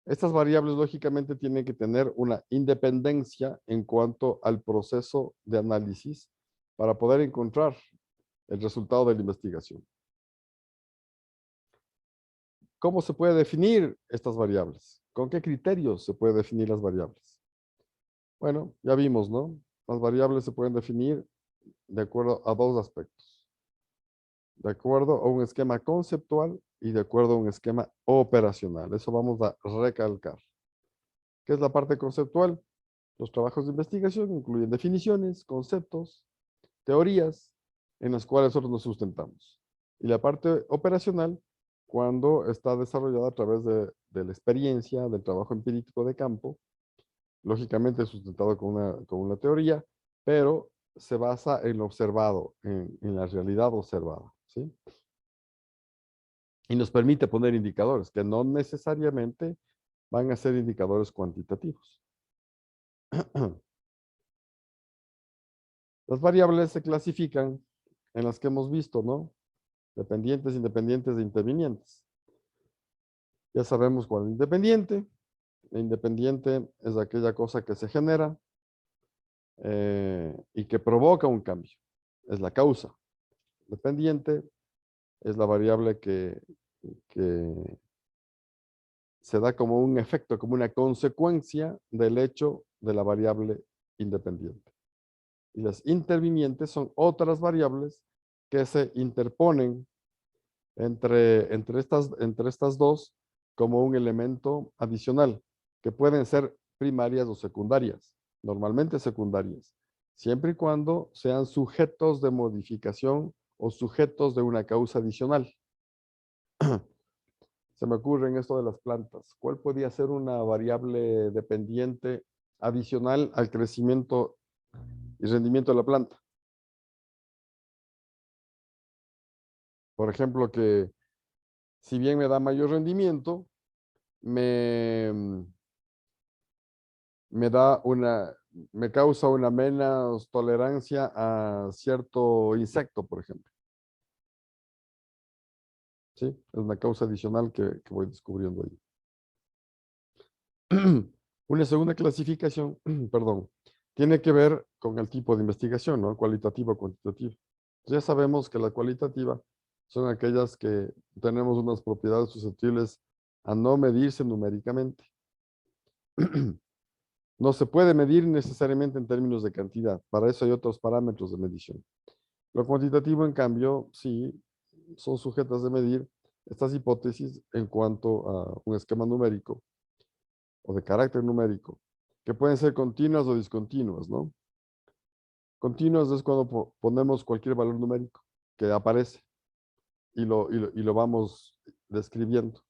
estas variables lógicamente tienen que tener una independencia en cuanto al proceso de análisis para poder encontrar el resultado de la investigación. ¿Cómo se puede definir estas variables? ¿Con qué criterios se puede definir las variables? Bueno, ya vimos, ¿no? Las variables se pueden definir de acuerdo a dos aspectos. De acuerdo a un esquema conceptual y de acuerdo a un esquema operacional. Eso vamos a recalcar. ¿Qué es la parte conceptual? Los trabajos de investigación incluyen definiciones, conceptos, teorías en las cuales nosotros nos sustentamos. Y la parte operacional, cuando está desarrollada a través de la experiencia, del trabajo empírico de campo, lógicamente sustentado con una teoría, pero se basa en lo observado, en la realidad observada. ¿Sí? Y nos permite poner indicadores que no necesariamente van a ser indicadores cuantitativos. Las variables se clasifican en las que hemos visto, ¿no? Dependientes, independientes e intervinientes. Ya sabemos cuál es independiente. La independiente es aquella cosa que se genera y que provoca un cambio. Es la causa. Dependiente es la variable que se da como un efecto, como una consecuencia del hecho de la variable independiente. Y las intervinientes son otras variables que se interponen entre estas dos como un elemento adicional, que pueden ser primarias o secundarias, normalmente secundarias, siempre y cuando sean sujetos de modificación o sujetos de una causa adicional. Se me ocurre en esto de las plantas. ¿Cuál podría ser una variable dependiente adicional al crecimiento y rendimiento de la planta? Por ejemplo, que si bien me da mayor rendimiento, me causa una menos tolerancia a cierto insecto, por ejemplo. ¿Sí? Es una causa adicional que voy descubriendo ahí. Una segunda clasificación, perdón, tiene que ver con el tipo de investigación, ¿no? Cualitativa o cuantitativa. Ya sabemos que la cualitativa son aquellas que tenemos unas propiedades susceptibles a no medirse numéricamente. No se puede medir necesariamente en términos de cantidad. Para eso hay otros parámetros de medición. Lo cuantitativo, en cambio, sí, son sujetas de medir estas hipótesis en cuanto a un esquema numérico o de carácter numérico, que pueden ser continuas o discontinuas, ¿no? Continuas es cuando ponemos cualquier valor numérico que aparece y lo vamos describiendo.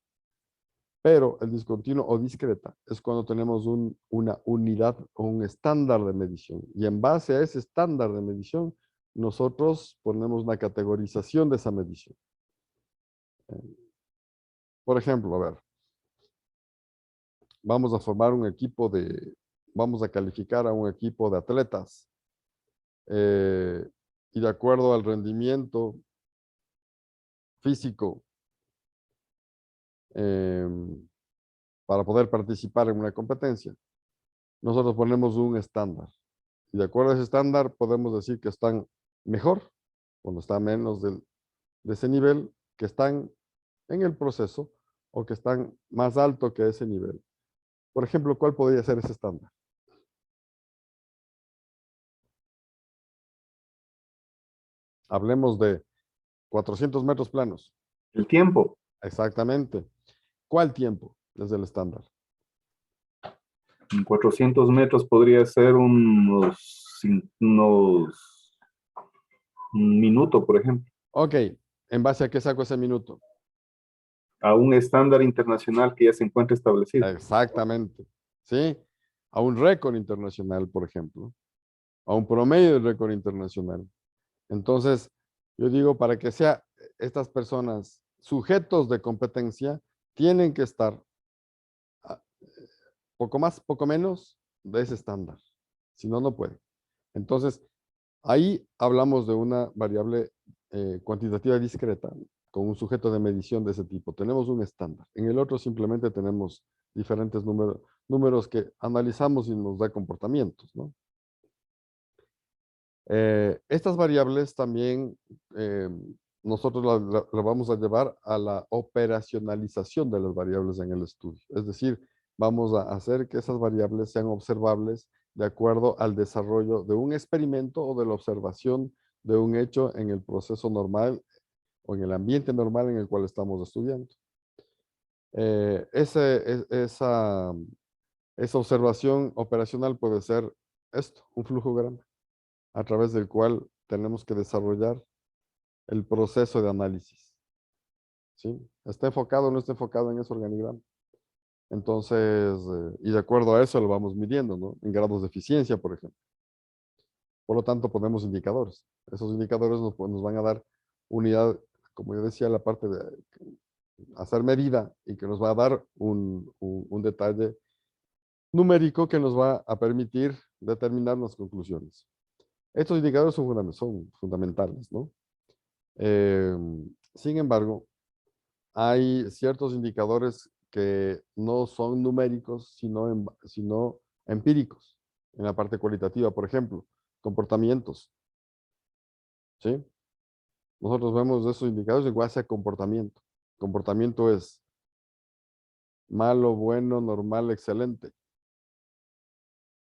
Pero el discontinuo o discreta es cuando tenemos una unidad o un estándar de medición. Y en base a ese estándar de medición, nosotros ponemos una categorización de esa medición. Por ejemplo, a ver, vamos a formar un equipo vamos a calificar a un equipo de atletas. Y de acuerdo al rendimiento físico, para poder participar en una competencia, nosotros ponemos un estándar. Y de acuerdo a ese estándar, podemos decir que están mejor, cuando están menos de ese nivel, que están en el proceso, o que están más alto que ese nivel. Por ejemplo, ¿cuál podría ser ese estándar? Hablemos de 400 metros planos. El tiempo. Exactamente. ¿Cuál tiempo es el estándar? En 400 metros podría ser un minuto, por ejemplo. Ok. ¿En base a qué saco ese minuto? A un estándar internacional que ya se encuentra establecido. Exactamente. ¿Sí? A un récord internacional, por ejemplo. A un promedio del récord internacional. Entonces, yo digo, para que sea estas personas sujetos de competencia, tienen que estar poco más, poco menos de ese estándar. Si no, no puede. Entonces, ahí hablamos de una variable cuantitativa discreta con un sujeto de medición de ese tipo. Tenemos un estándar. En el otro simplemente tenemos diferentes números que analizamos y nos da comportamientos, ¿no? Estas variables también nosotros las vamos a llevar a la operacionalización de las variables en el estudio. Es decir, vamos a hacer que esas variables sean observables de acuerdo al desarrollo de un experimento o de la observación de un hecho en el proceso normal o en el ambiente normal en el cual estamos estudiando. Esa observación operacional puede ser esto, un flujograma, a través del cual tenemos que desarrollar el proceso de análisis. ¿Sí? ¿Está enfocado o no está enfocado en ese organigrama? Entonces, y de acuerdo a eso lo vamos midiendo, ¿no? En grados de eficiencia, por ejemplo. Por lo tanto, ponemos indicadores. Esos indicadores nos van a dar unidad, como yo decía, la parte hacer medida y que nos va a dar un detalle numérico que nos va a permitir determinar las conclusiones. Estos indicadores son fundamentales, ¿no? Sin embargo, hay ciertos indicadores que no son numéricos, sino empíricos, en la parte cualitativa. Por ejemplo, comportamientos, ¿sí? Nosotros vemos esos indicadores en base a comportamiento. Comportamiento es malo, bueno, normal, excelente.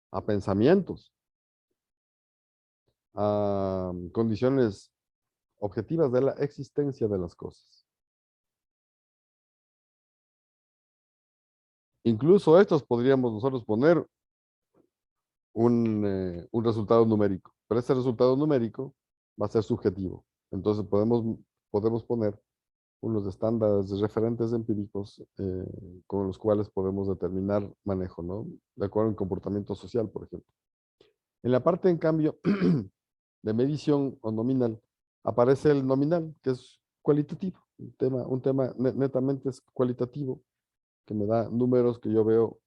A pensamientos, a condiciones objetivas de la existencia de las cosas. Incluso estos podríamos nosotros poner un resultado numérico, pero ese resultado numérico va a ser subjetivo. Entonces podemos poner unos estándares de referentes empíricos con los cuales podemos determinar manejo, ¿no? De acuerdo al comportamiento social, por ejemplo. En la parte, en cambio, de medición o nominal, aparece el nominal, que es cualitativo. Un tema netamente es cualitativo, que me da números que yo veo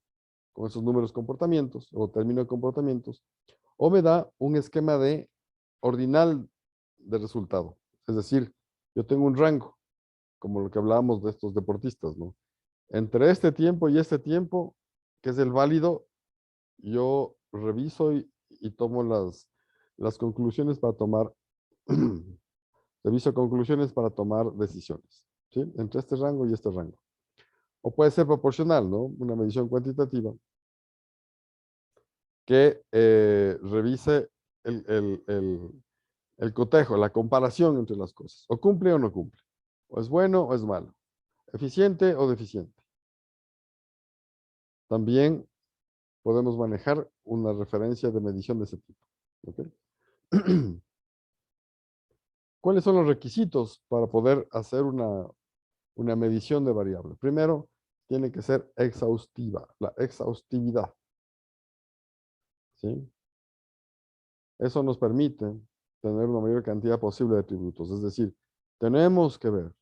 con esos números comportamientos, o término de comportamientos, o me da un esquema de ordinal de resultado. Es decir, yo tengo un rango, como lo que hablábamos de estos deportistas, ¿no? Entre este tiempo y este tiempo, que es el válido, yo reviso y tomo las conclusiones para tomar, reviso conclusiones para tomar decisiones, ¿sí? Entre este rango y este rango. O puede ser proporcional, ¿no? Una medición cuantitativa que revise el cotejo, la comparación entre las cosas. O cumple o no cumple. O es bueno o es malo. Eficiente o deficiente. También podemos manejar una referencia de medición de ese tipo. ¿Okay? ¿Cuáles son los requisitos para poder hacer una medición de variable? Primero, tiene que ser exhaustiva, la exhaustividad. ¿Sí? Eso nos permite tener una mayor cantidad posible de atributos. Es decir, tenemos que ver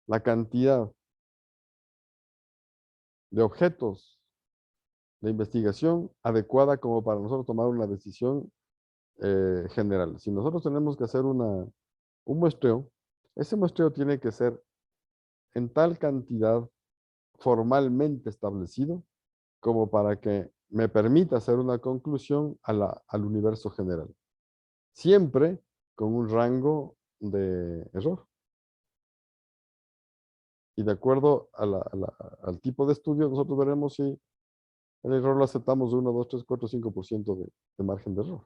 la cantidad de objetos de investigación adecuada como para nosotros tomar una decisión general. Si nosotros tenemos que hacer un muestreo, ese muestreo tiene que ser en tal cantidad formalmente establecido como para que me permita hacer una conclusión al universo general. Siempre con un rango de error. Y de acuerdo al tipo de estudio, nosotros veremos si el error lo aceptamos de 1, 2, 3, 4, 5% de margen de error.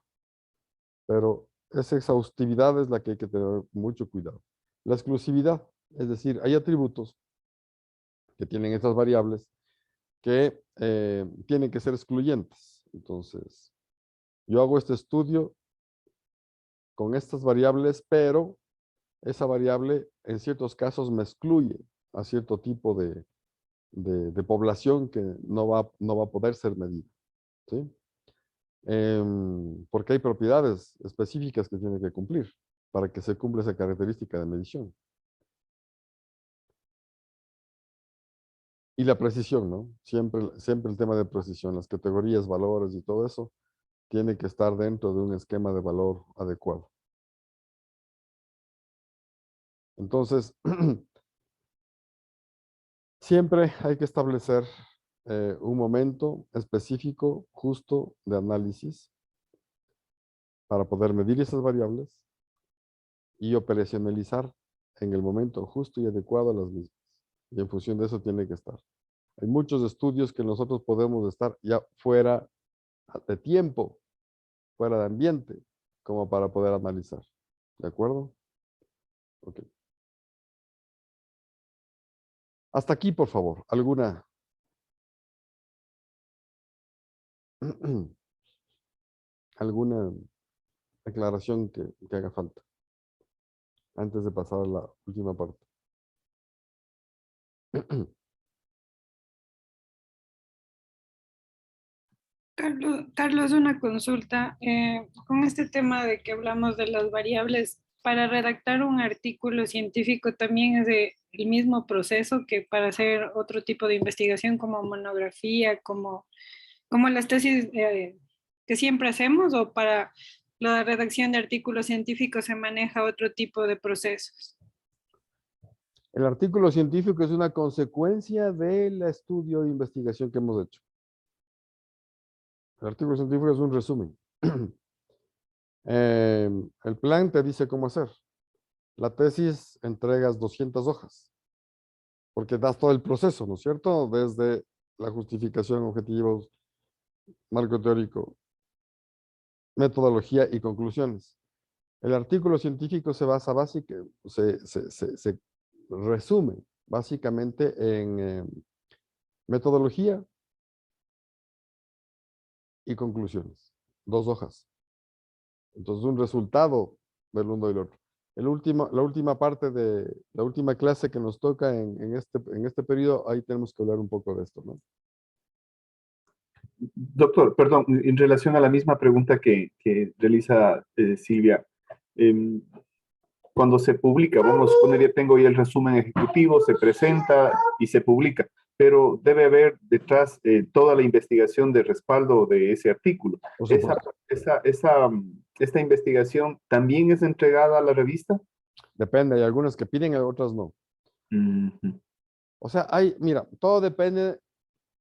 Pero esa exhaustividad es la que hay que tener mucho cuidado. La exclusividad, es decir, hay atributos que tienen estas variables que tienen que ser excluyentes. Entonces, yo hago este estudio con estas variables, pero esa variable en ciertos casos me excluye a cierto tipo de población que no va a poder ser medida. ¿Sí? Porque hay propiedades específicas que tiene que cumplir para que se cumpla esa característica de medición. Y la precisión, ¿no? Siempre el tema de precisión, las categorías, valores y todo eso, tiene que estar dentro de un esquema de valor adecuado. Entonces, siempre hay que establecer un momento específico, justo, de análisis para poder medir esas variables y operacionalizar en el momento justo y adecuado a las mismas. Y en función de eso tiene que estar. Hay muchos estudios que nosotros podemos estar ya fuera de tiempo, fuera de ambiente, como para poder analizar. ¿De acuerdo? Ok. Hasta aquí, por favor. ¿Alguna alguna aclaración que haga falta antes de pasar a la última parte? Carlos, una consulta. Con este tema de que hablamos de las variables para redactar un artículo científico también es el mismo proceso que para hacer otro tipo de investigación como monografía, como las tesis que siempre hacemos, o para la redacción de artículos científicos se maneja otro tipo de procesos. El artículo científico es una consecuencia del estudio de investigación que hemos hecho. El artículo científico es un resumen. El plan te dice cómo hacer. La tesis entregas 200 hojas, porque das todo el proceso, ¿no es cierto? Desde la justificación, objetivos, marco teórico, metodología y conclusiones. El artículo científico se basa se resume básicamente en metodología y conclusiones. 2 hojas. Entonces, un resultado del uno y del otro. La última parte de la última clase que nos toca en este periodo, ahí tenemos que hablar un poco de esto, ¿no? Doctor, perdón, en relación a la misma pregunta que realiza Silvia, em, cuando se publica, vamos a poner, ya tengo ahí el resumen ejecutivo, se presenta y se publica, pero debe haber detrás toda la investigación de respaldo de ese artículo. Por supuesto. ¿Esta investigación también es entregada a la revista? Depende, hay algunas que piden, hay otras no. Ujú. O sea, mira, todo depende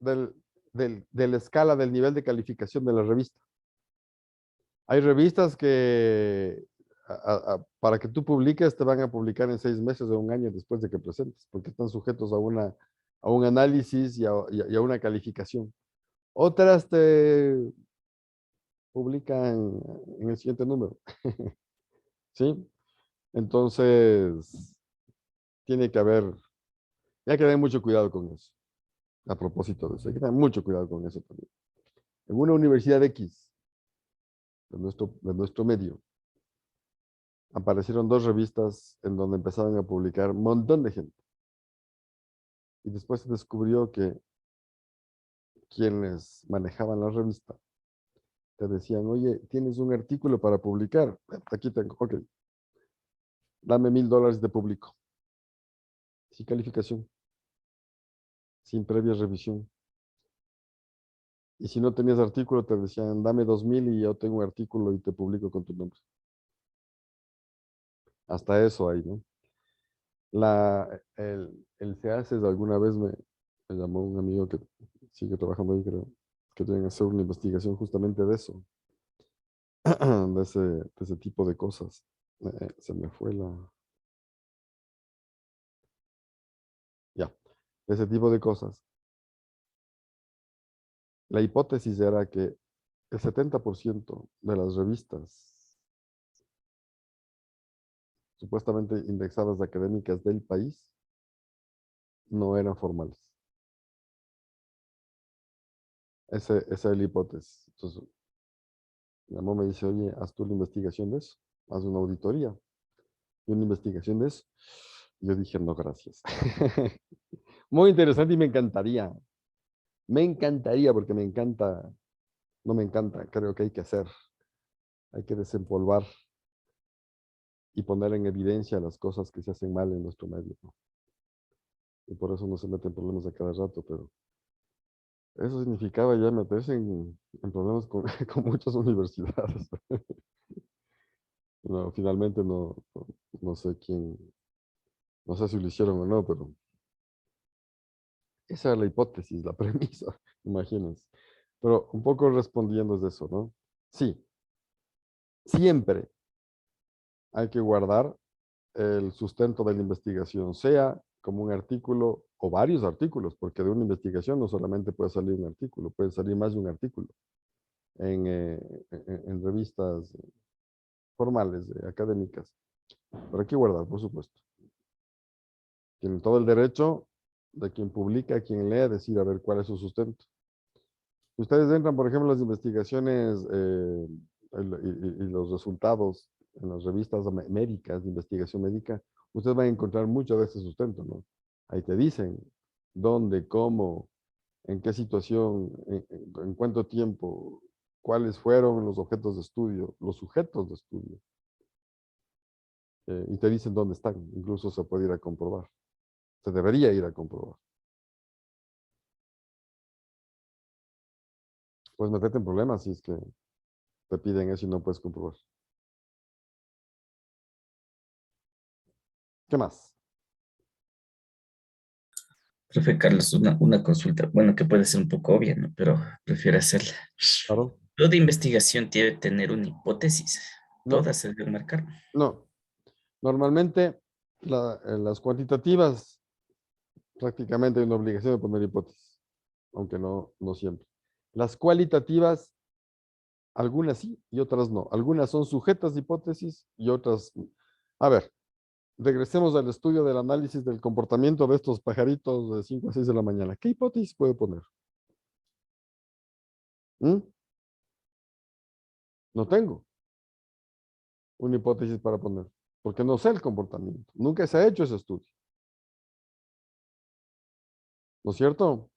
de la escala, del nivel de calificación de la revista. Hay revistas que para que tú publiques te van a publicar en 6 meses o un año después de que presentes, porque están sujetos a un análisis y a una calificación. Otras te publican en el siguiente número. ¿Sí? Entonces, tiene que haber, hay que tener mucho cuidado con eso. A propósito de eso, hay que tener mucho cuidado con eso también. En una universidad X de nuestro medio, aparecieron 2 revistas en donde empezaron a publicar un montón de gente. Y después se descubrió que quienes manejaban la revista te decían, oye, tienes un artículo para publicar. Aquí tengo, ok. Dame $1000 y te publico. Sin calificación. Sin previa revisión. Y si no tenías artículo, te decían, dame 2000 y yo tengo un artículo y te publico con tu nombre. Hasta eso hay, ¿no? El CEACES alguna vez me llamó un amigo que sigue trabajando ahí, creo, que tienen que hacer una investigación justamente de eso, de ese tipo de cosas. Se me fue ya, de ese tipo de cosas. La hipótesis era que el 70% de las revistas supuestamente indexadas académicas del país no eran formales. Esa es la hipótesis. Entonces, mi mamá me dice, oye, haz tú la investigación de eso, haz una auditoría y una investigación de eso. Y yo dije, no, gracias. Muy interesante y me encantaría. Me encantaría porque me encanta, no me encanta, creo que hay que hacer. Hay que desempolvar y poner en evidencia las cosas que se hacen mal en nuestro medio, ¿no? Y por eso no se meten problemas a cada rato, pero eso significaba ya meterse en problemas con, con muchas universidades. No, finalmente no sé quién, no sé si lo hicieron o no, pero esa era la hipótesis, la premisa, imagínense. Pero un poco respondiendo es eso, ¿no? Sí, siempre hay que guardar el sustento de la investigación, sea como un artículo o varios artículos, porque de una investigación no solamente puede salir un artículo, puede salir más de un artículo en revistas formales, académicas. Pero hay que guardar, por supuesto. Tienen todo el derecho de quien publica, quien lee, decir a ver cuál es su sustento. Ustedes entran, por ejemplo, las investigaciones y los resultados en las revistas médicas, de investigación médica, ustedes van a encontrar mucho de ese sustento, ¿no? Ahí te dicen dónde, cómo, en qué situación, en cuánto tiempo, cuáles fueron los objetos de estudio, los sujetos de estudio. y te dicen dónde están. Incluso se puede ir a comprobar. Se debería ir a comprobar. Pues meterte en problemas si es que te piden eso y no puedes comprobar. ¿Qué más? Profe Carlos, una consulta, bueno, que puede ser un poco obvia, ¿no? Pero prefiero hacerla. Claro. Toda investigación tiene que tener una hipótesis. No, Todas se deben marcar. no. Normalmente las cuantitativas prácticamente hay una obligación de poner hipótesis, aunque no siempre. Las cualitativas, algunas sí y otras no. Algunas son sujetas de hipótesis y otras... A ver, regresemos al estudio del análisis del comportamiento de estos pajaritos de 5 a 6 de la mañana. ¿Qué hipótesis puedo poner? ¿Mm? No tengo una hipótesis para poner, porque no sé el comportamiento. Nunca se ha hecho ese estudio. ¿No es cierto?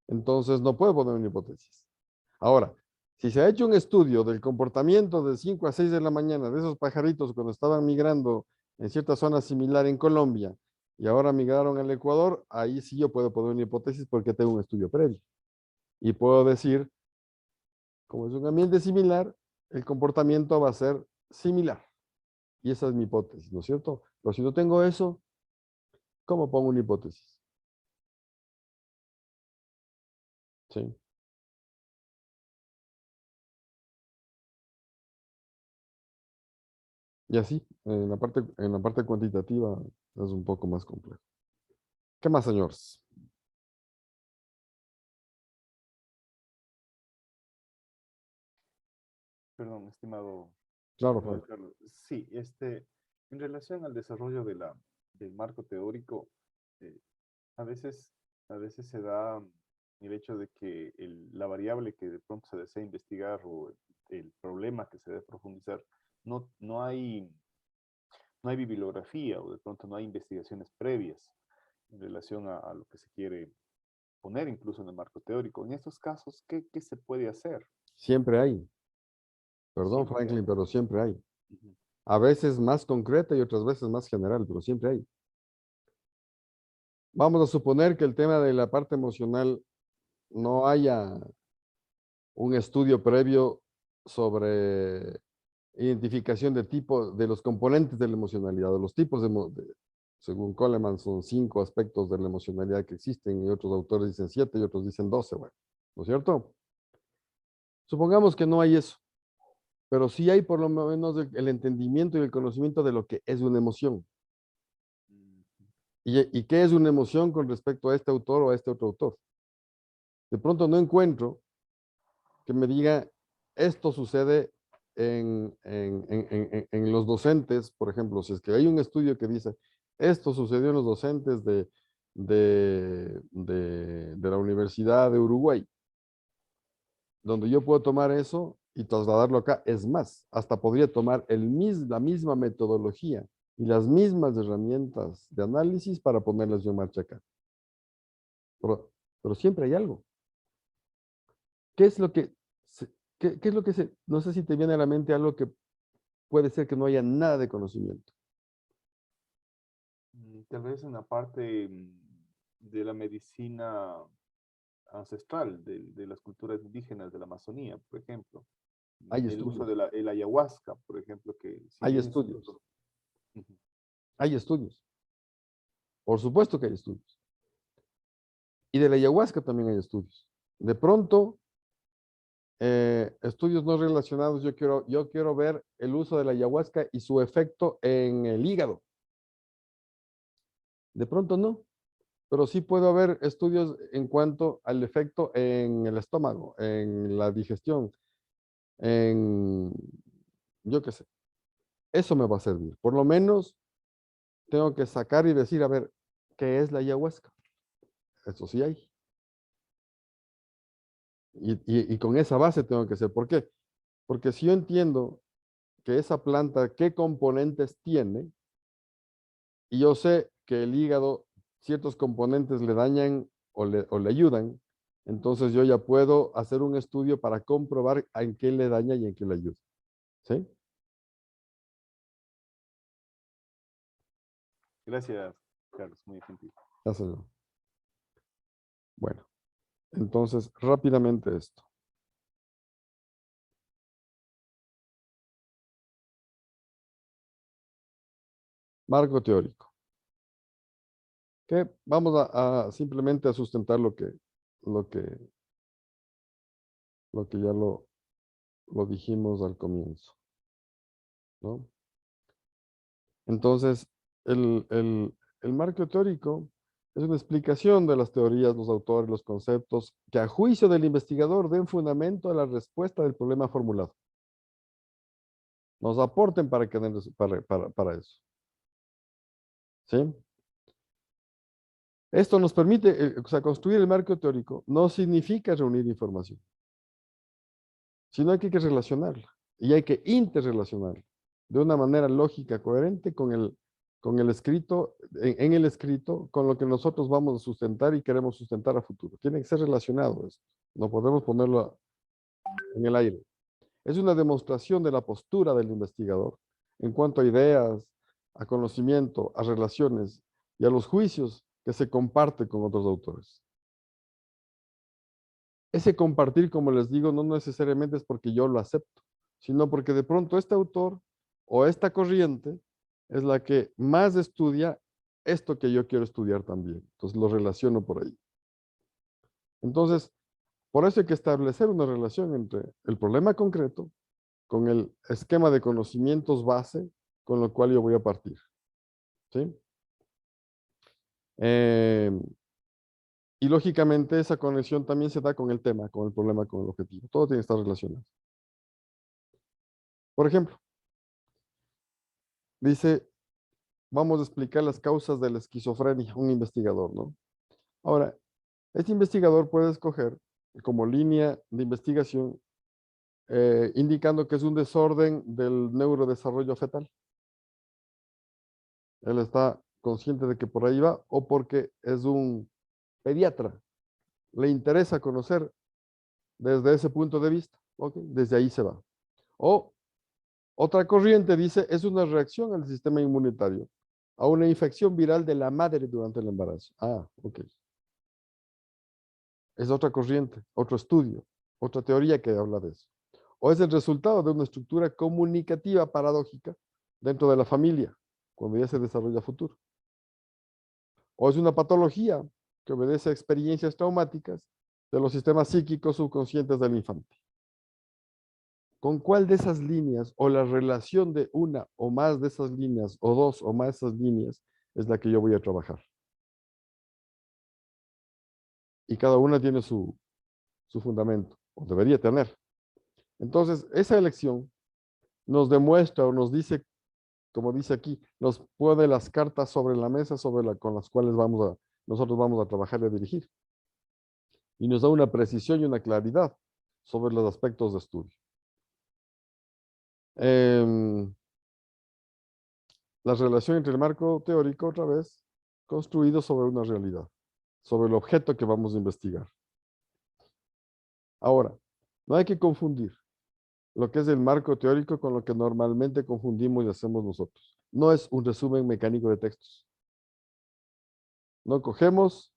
Entonces no puedo poner una hipótesis. Ahora, si se ha hecho un estudio del comportamiento de 5 a 6 de la mañana de esos pajaritos cuando estaban migrando en cierta zona similar en Colombia y ahora migraron al Ecuador, ahí sí yo puedo poner una hipótesis porque tengo un estudio previo. Y puedo decir, como es un ambiente similar, el comportamiento va a ser similar. Y esa es mi hipótesis, ¿no es cierto? Pero si no tengo eso, ¿cómo pongo una hipótesis? ¿Sí? Y así, en la parte cuantitativa es un poco más complejo. ¿Qué más, señores? Perdón, estimado, Claro, estimado Frank. Carlos. Sí, en relación al desarrollo del marco teórico, eh, a veces, a veces se da el hecho de que la variable que de pronto se desea investigar o el problema que se debe profundizar, no, no hay bibliografía o de pronto no hay investigaciones previas en relación a lo que se quiere poner incluso en el marco teórico. En estos casos, ¿qué se puede hacer? Siempre hay. Perdón, Siempre hay. Franklin, pero siempre hay. Ujú. A veces más concreta y otras veces más general, pero siempre hay. Vamos a suponer que el tema de la parte emocional no haya un estudio previo sobre identificación de tipo de los componentes de la emocionalidad, de los tipos según Coleman son 5 aspectos de la emocionalidad que existen y otros autores dicen 7 y otros dicen 12, bueno, ¿no es cierto? Supongamos que no hay eso, pero sí hay por lo menos el entendimiento y el conocimiento de lo que es una emoción. ¿Y qué es una emoción con respecto a este autor o a este otro autor? De pronto no encuentro que me diga, esto sucede en los docentes, por ejemplo, si es que hay un estudio que dice, esto sucedió en los docentes de la Universidad de Uruguay, donde yo puedo tomar eso y trasladarlo acá. Es más, hasta podría tomar la misma metodología y las mismas herramientas de análisis para ponerlas yo en marcha acá. Pero siempre hay algo. ¿Qué es lo que qué es lo que no sé si te viene a la mente algo que puede ser que no haya nada de conocimiento? Tal vez en la parte de la medicina ancestral, de las culturas indígenas de la Amazonía, por ejemplo. Hay El uso estudios, de el ayahuasca, por ejemplo, que si hay bien es estudios, Ujú. hay estudios. Por supuesto que hay estudios. Y de la ayahuasca también hay estudios. De pronto, estudios no relacionados, yo quiero ver el uso de la ayahuasca y su efecto en el hígado. De pronto no, pero sí puedo haber estudios en cuanto al efecto en el estómago, en la digestión, en, yo qué sé. Eso me va a servir. Por lo menos tengo que sacar y decir, a ver, ¿qué es la ayahuasca? Eso sí hay. Y con esa base tengo que hacer. ¿Por qué? Porque si yo entiendo que esa planta, qué componentes tiene, y yo sé que el hígado, ciertos componentes le dañan o le ayudan, entonces yo ya puedo hacer un estudio para comprobar en qué le daña y en qué le ayuda. ¿Sí? Gracias, Carlos, muy gentil. Ya sé yo. Bueno, entonces rápidamente esto. Marco teórico. Que vamos a simplemente a sustentar lo que ya lo dijimos al comienzo, ¿no? Entonces, el marco teórico es una explicación de las teorías, los autores, los conceptos, que a juicio del investigador den fundamento a la respuesta del problema formulado. Nos aporten para eso. ¿Sí? Esto nos permite, o sea, construir el marco teórico no significa reunir información, sino que hay que relacionarla y hay que interrelacionarla de una manera lógica, coherente con el escrito, en el escrito, con lo que nosotros vamos a sustentar y queremos sustentar a futuro. Tiene que ser relacionado esto. No podemos ponerlo en el aire. Es una demostración de la postura del investigador en cuanto a ideas, a conocimiento, a relaciones y a los juicios que se comparte con otros autores. Ese compartir, como les digo, no necesariamente es porque yo lo acepto, sino porque de pronto este autor o esta corriente es la que más estudia esto que yo quiero estudiar también. Entonces lo relaciono por ahí. Entonces, por eso hay que establecer una relación entre el problema concreto con el esquema de conocimientos base con lo cual yo voy a partir. ¿Sí? Y lógicamente esa conexión también se da con el tema, con el problema, con el objetivo. Todo tiene que estar relacionado. Por ejemplo, dice, vamos a explicar las causas de la esquizofrenia, un investigador, ¿no? Ahora, este investigador puede escoger como línea de investigación indicando que es un desorden del neurodesarrollo fetal. Él está consciente de que por ahí va, o porque es un pediatra. Le interesa conocer desde ese punto de vista. ¿Ok? Desde ahí se va. O otra corriente dice, es una reacción al sistema inmunitario a una infección viral de la madre durante el embarazo. Ah, ok. Es otra corriente, otro estudio, otra teoría que habla de eso. O es el resultado de una estructura comunicativa paradójica dentro de la familia, cuando ya se desarrolla a futuro. O es una patología que obedece a experiencias traumáticas de los sistemas psíquicos subconscientes del infante. ¿Con cuál de esas líneas o la relación de una o más de esas líneas o dos o más de esas líneas es la que yo voy a trabajar? Y cada una tiene su fundamento, o debería tener. Entonces, esa elección nos demuestra o nos dice, como dice aquí, nos pone las cartas sobre la mesa con las cuales nosotros vamos a trabajar y a dirigir. Y nos da una precisión y una claridad sobre los aspectos de estudio. La relación entre el marco teórico, otra vez, construido sobre una realidad, sobre el objeto que vamos a investigar. Ahora, no hay que confundir lo que es el marco teórico con lo que normalmente confundimos y hacemos nosotros. No es un resumen mecánico de textos. No cogemos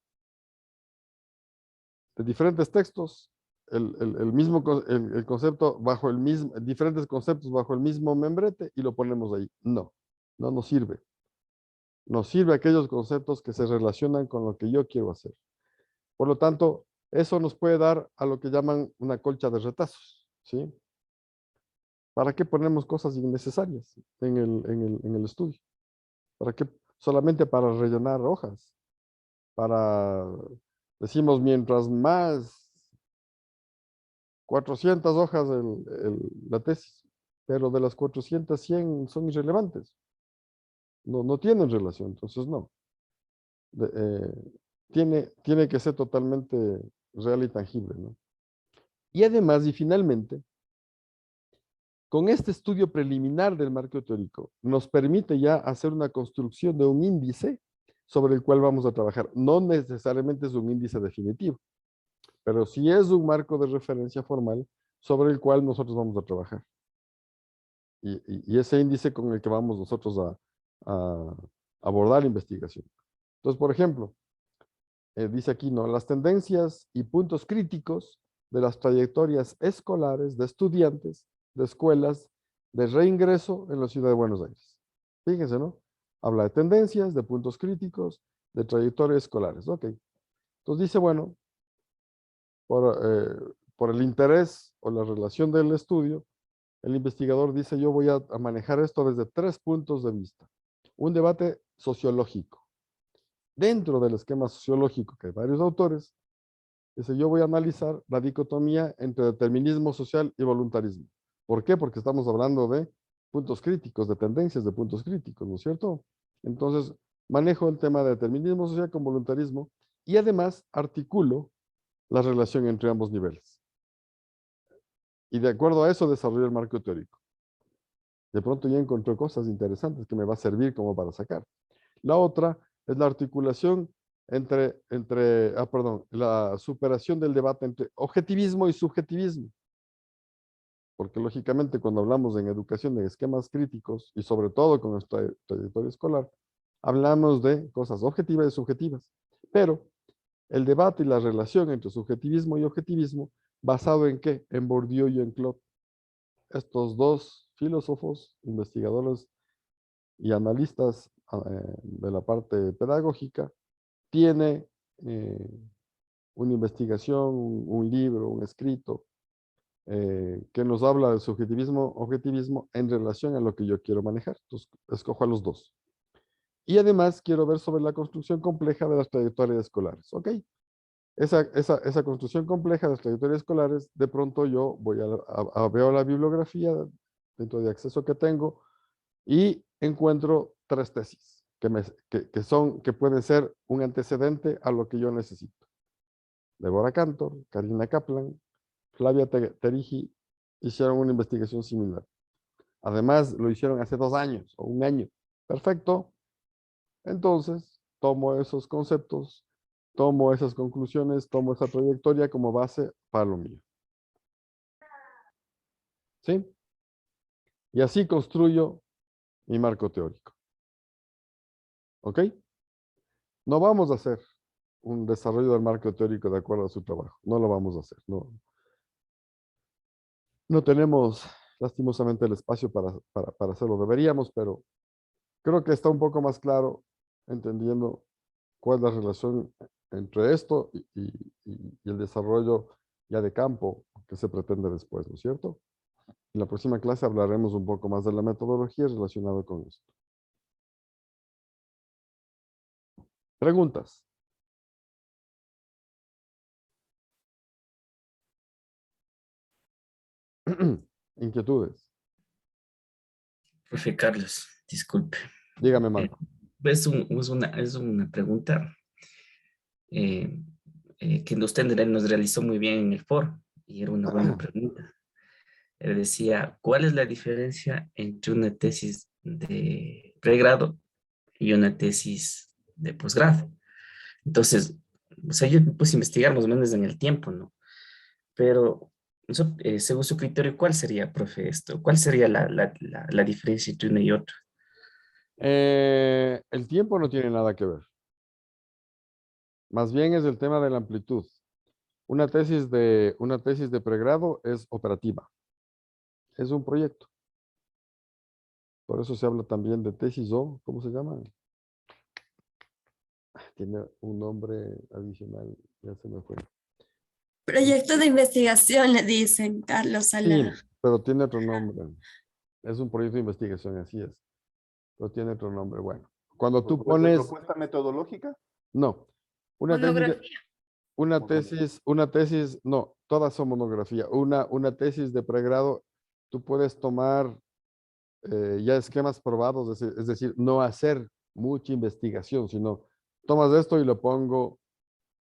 de diferentes textos el concepto bajo el mismo, diferentes conceptos bajo el mismo membrete y lo ponemos ahí. No, no nos sirve. Nos sirve aquellos conceptos que se relacionan con lo que yo quiero hacer. Por lo tanto, eso nos puede dar a lo que llaman una colcha de retazos, ¿sí? ¿Para qué ponemos cosas innecesarias en el estudio? ¿Para qué? Solamente para rellenar hojas. Decimos, mientras más 400 hojas la tesis, pero de las 400, 100 son irrelevantes. No tienen relación, entonces no. Tiene que ser totalmente real y tangible, ¿no? Y además, y finalmente, con este estudio preliminar del marco teórico, nos permite ya hacer una construcción de un índice sobre el cual vamos a trabajar. No necesariamente es un índice definitivo, pero sí es un marco de referencia formal sobre el cual nosotros vamos a trabajar. Y ese índice con el que vamos nosotros a abordar la investigación. Entonces, por ejemplo, dice aquí, ¿no? Las tendencias y puntos críticos de las trayectorias escolares de estudiantes de escuelas de reingreso en la ciudad de Buenos Aires. Fíjense, ¿no? Habla de tendencias, de puntos críticos, de trayectorias escolares. Ok. Entonces dice, bueno, por el interés o la relación del estudio, el investigador dice, yo voy a manejar esto desde 3 puntos de vista. Un debate sociológico. Dentro del esquema sociológico, que hay varios autores, dice, yo voy a analizar la dicotomía entre determinismo social y voluntarismo. ¿Por qué? Porque estamos hablando de puntos críticos, de tendencias de puntos críticos, ¿no es cierto? Entonces, manejo el tema de determinismo social con voluntarismo y además articulo la relación entre ambos niveles. Y de acuerdo a eso desarrollo el marco teórico. De pronto ya encontré cosas interesantes que me va a servir como para sacar. La otra es la articulación la superación del debate entre objetivismo y subjetivismo. Porque lógicamente cuando hablamos en educación de esquemas críticos y sobre todo con nuestra trayectoria escolar, hablamos de cosas objetivas y subjetivas. Pero el debate y la relación entre subjetivismo y objetivismo, ¿basado en qué? En Bourdieu y en Claude. Estos dos filósofos, investigadores y analistas de la parte pedagógica, tiene una investigación, un libro, un escrito, que nos habla del subjetivismo, objetivismo en relación a lo que yo quiero manejar. Entonces, escojo a los dos. Y además quiero ver sobre la construcción compleja de las trayectorias escolares. ¿Ok? Esa construcción compleja de las trayectorias escolares, de pronto yo voy veo la bibliografía dentro de acceso que tengo y encuentro 3 tesis que pueden ser un antecedente a lo que yo necesito. Deborah Cantor, Karina Kaplan, Flavia Terigi hicieron una investigación similar. Además, lo hicieron hace 2 años o 1 año. Perfecto. Entonces, tomo esos conceptos, tomo esas conclusiones, tomo esa trayectoria como base para lo mío. ¿Sí? Y así construyo mi marco teórico. ¿Ok? No vamos a hacer un desarrollo del marco teórico de acuerdo a su trabajo. No lo vamos a hacer. No tenemos lastimosamente el espacio para hacerlo. Deberíamos, pero creo que está un poco más claro entendiendo cuál es la relación entre esto y el desarrollo ya de campo que se pretende después, ¿no es cierto? En la próxima clase hablaremos un poco más de la metodología relacionada con esto. ¿Preguntas? ¿Inquietudes? Profe Carlos, disculpe. Dígame, Marco. Es una pregunta que usted nos realizó muy bien en el foro y era una buena pregunta. Él decía, ¿cuál es la diferencia entre una tesis de pregrado y una tesis de posgrado? Entonces, o sea, yo me puse a investigar más o menos en el tiempo, ¿no? Pero, según su criterio, ¿cuál sería, profe, esto? ¿Cuál sería la diferencia entre una y otra? El tiempo no tiene nada que ver. Más bien es el tema de la amplitud. Una tesis de pregrado es operativa. Es un proyecto. Por eso se habla también de tesis o, ¿cómo se llama? Tiene un nombre adicional, ya se me fue. Proyecto de investigación, le dicen, Carlos Sí, Sala. pero tiene otro nombre. Es un proyecto de investigación, así es. Pero tiene otro nombre. Bueno, cuando tú pones... ¿Propuesta metodológica? No. Una Monografía. una tesis, no, todas son monografía. Una tesis de pregrado, tú puedes tomar ya esquemas probados, es decir, no hacer mucha investigación, sino tomas esto y lo pongo,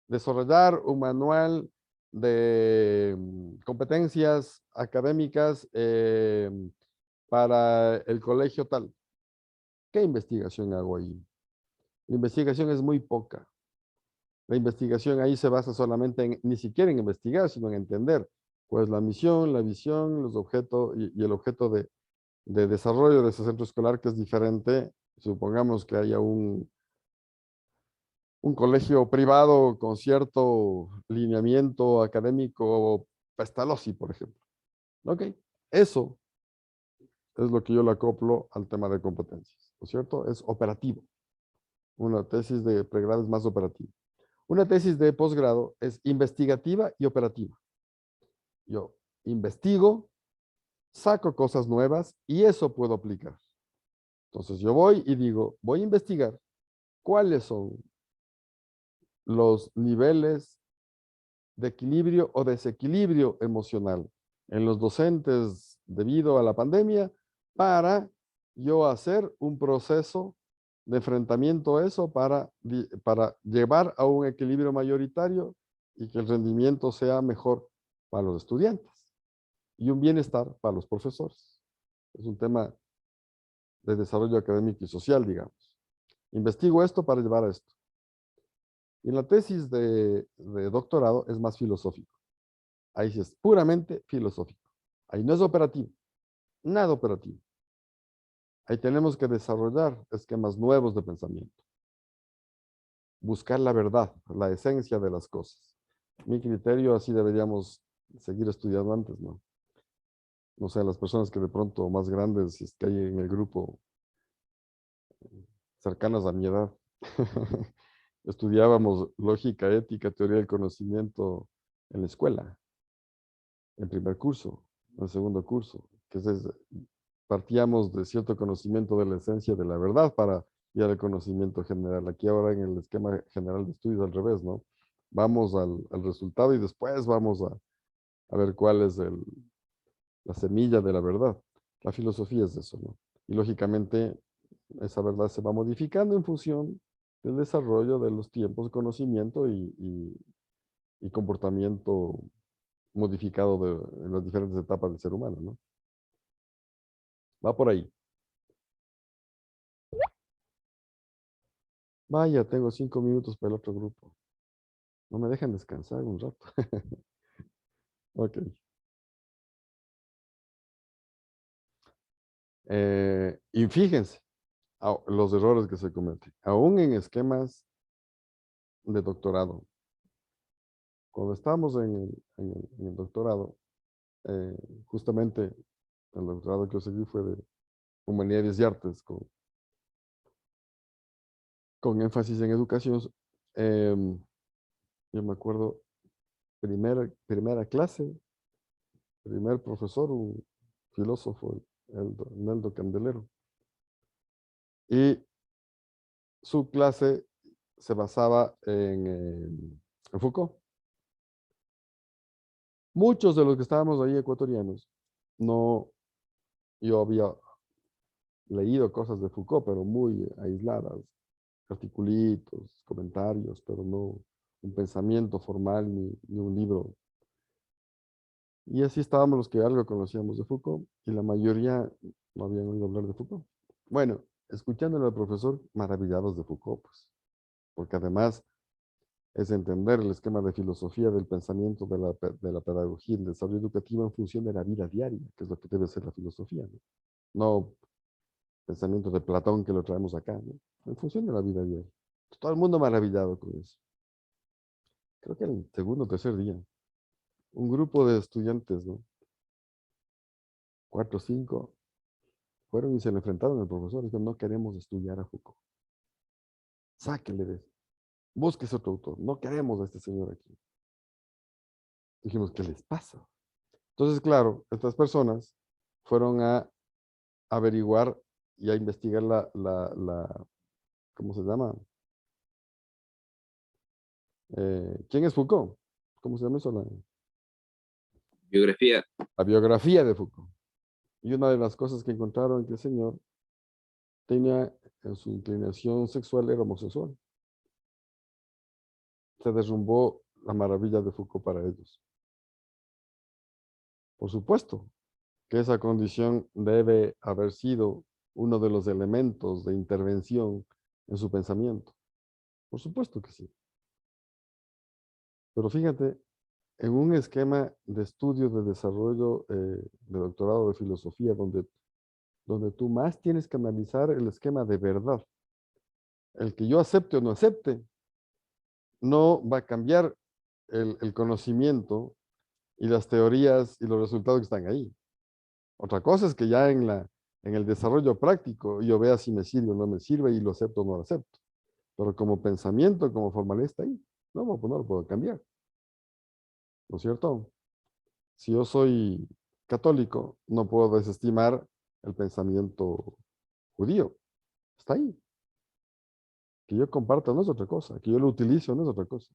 desarrollar un manual de competencias académicas para el colegio tal. ¿Qué investigación hago ahí? La investigación es muy poca. La investigación ahí se basa solamente ni siquiera en investigar, sino en entender cuál es la misión, la visión, los objetos y el objeto de desarrollo de ese centro escolar, que es diferente Supongamos que haya un colegio privado con cierto lineamiento académico, Pestalozzi, por ejemplo. Ok, eso es lo que yo le acoplo al tema de competencias, ¿no es cierto? Es operativo. Una tesis de pregrado es más operativa. Una tesis de posgrado es investigativa y operativa. Yo investigo, saco cosas nuevas y eso puedo aplicar. Entonces yo voy y digo, voy a investigar cuáles son los niveles de equilibrio o desequilibrio emocional en los docentes debido a la pandemia para yo hacer un proceso de enfrentamiento a eso para llevar a un equilibrio mayoritario y que el rendimiento sea mejor para los estudiantes y un bienestar para los profesores. Es un tema de desarrollo académico y social, digamos. Investigo esto para llevar a esto. Y en la tesis de doctorado es más filosófico. Ahí sí es puramente filosófico. Ahí no es operativo, nada operativo. Ahí tenemos que desarrollar esquemas nuevos de pensamiento. Buscar la verdad, la esencia de las cosas. Mi criterio, así deberíamos seguir estudiando antes, ¿no? No sé, las personas que de pronto más grandes, si es que hay en el grupo, cercanas a mi edad, estudiábamos lógica, ética, teoría del conocimiento en la escuela, en primer curso, en segundo curso, que partíamos de cierto conocimiento de la esencia de la verdad para ir al conocimiento general. Aquí ahora en el esquema general de estudios al revés, ¿no? Vamos al resultado y después vamos a ver cuál es la semilla de la verdad. La filosofía es eso, ¿no? Y lógicamente esa verdad se va modificando en función del desarrollo de los tiempos, conocimiento y comportamiento modificado en las diferentes etapas del ser humano, ¿no? Va por ahí. Vaya, tengo 5 minutos para el otro grupo. No me dejan descansar un rato. Ok. Y fíjense los errores que se cometen. Aún en esquemas de doctorado. Cuando estábamos en el doctorado, justamente el doctorado que yo seguí fue de Humanidades y Artes, con énfasis en educación. Yo me acuerdo, primera clase, primer profesor, un filósofo, Neldo Candelero. Y su clase se basaba en Foucault. Muchos de los que estábamos ahí ecuatorianos, no, yo había leído cosas de Foucault, pero muy aisladas, articulitos, comentarios, pero no un pensamiento formal ni un libro. Y así estábamos los que algo conocíamos de Foucault y la mayoría no habían oído hablar de Foucault. Bueno, escuchándole al profesor, maravillados de Foucault, pues, porque además es entender el esquema de filosofía del pensamiento de la pedagogía y el desarrollo educativo en función de la vida diaria, que es lo que debe ser la filosofía, ¿no? No pensamiento de Platón que lo traemos acá, ¿no? En función de la vida diaria. Todo el mundo maravillado con eso. Creo que el segundo o tercer día, un grupo de estudiantes, ¿no? 4 o 5, fueron y se le enfrentaron al profesor. Dijeron, no queremos estudiar a Foucault. Sáquele de eso. Búsquese otro autor. No queremos a este señor aquí. Dijimos, ¿qué les pasa? Entonces, claro, estas personas fueron a averiguar y a investigar ¿cómo se llama? ¿Quién es Foucault? ¿Cómo se llama eso? Biografía. La biografía de Foucault. Y una de las cosas que encontraron que el señor tenía en su inclinación sexual era homosexual. Se derrumbó la maravilla de Foucault para ellos. Por supuesto que esa condición debe haber sido uno de los elementos de intervención en su pensamiento. Por supuesto que sí. Pero fíjate, en un esquema de estudio de desarrollo de doctorado de filosofía, donde donde tú más tienes que analizar el esquema de verdad. El que yo acepte o no acepte, no va a cambiar el conocimiento y las teorías y los resultados que están ahí. Otra cosa es que ya en el desarrollo práctico yo vea si me sirve o no me sirve y lo acepto o no lo acepto. Pero como pensamiento, como formalista ahí, no, pues no lo puedo cambiar. ¿No es cierto? Si yo soy católico, no puedo desestimar el pensamiento judío. Está ahí. Que yo comparta no es otra cosa, que yo lo utilizo no es otra cosa.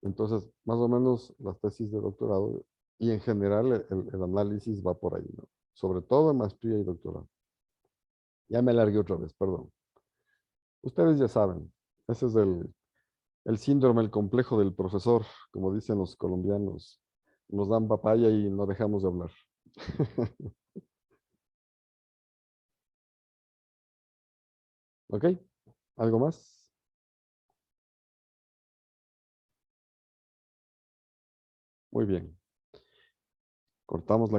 Entonces, más o menos las tesis de doctorado y en general el análisis va por ahí, ¿no? Sobre todo en maestría y doctorado. Ya me alargué otra vez, perdón. Ustedes ya saben, ese es el síndrome, el complejo del profesor, como dicen los colombianos. Nos dan papaya y no dejamos de hablar. ¿Ok? ¿Algo más? Muy bien. Cortamos la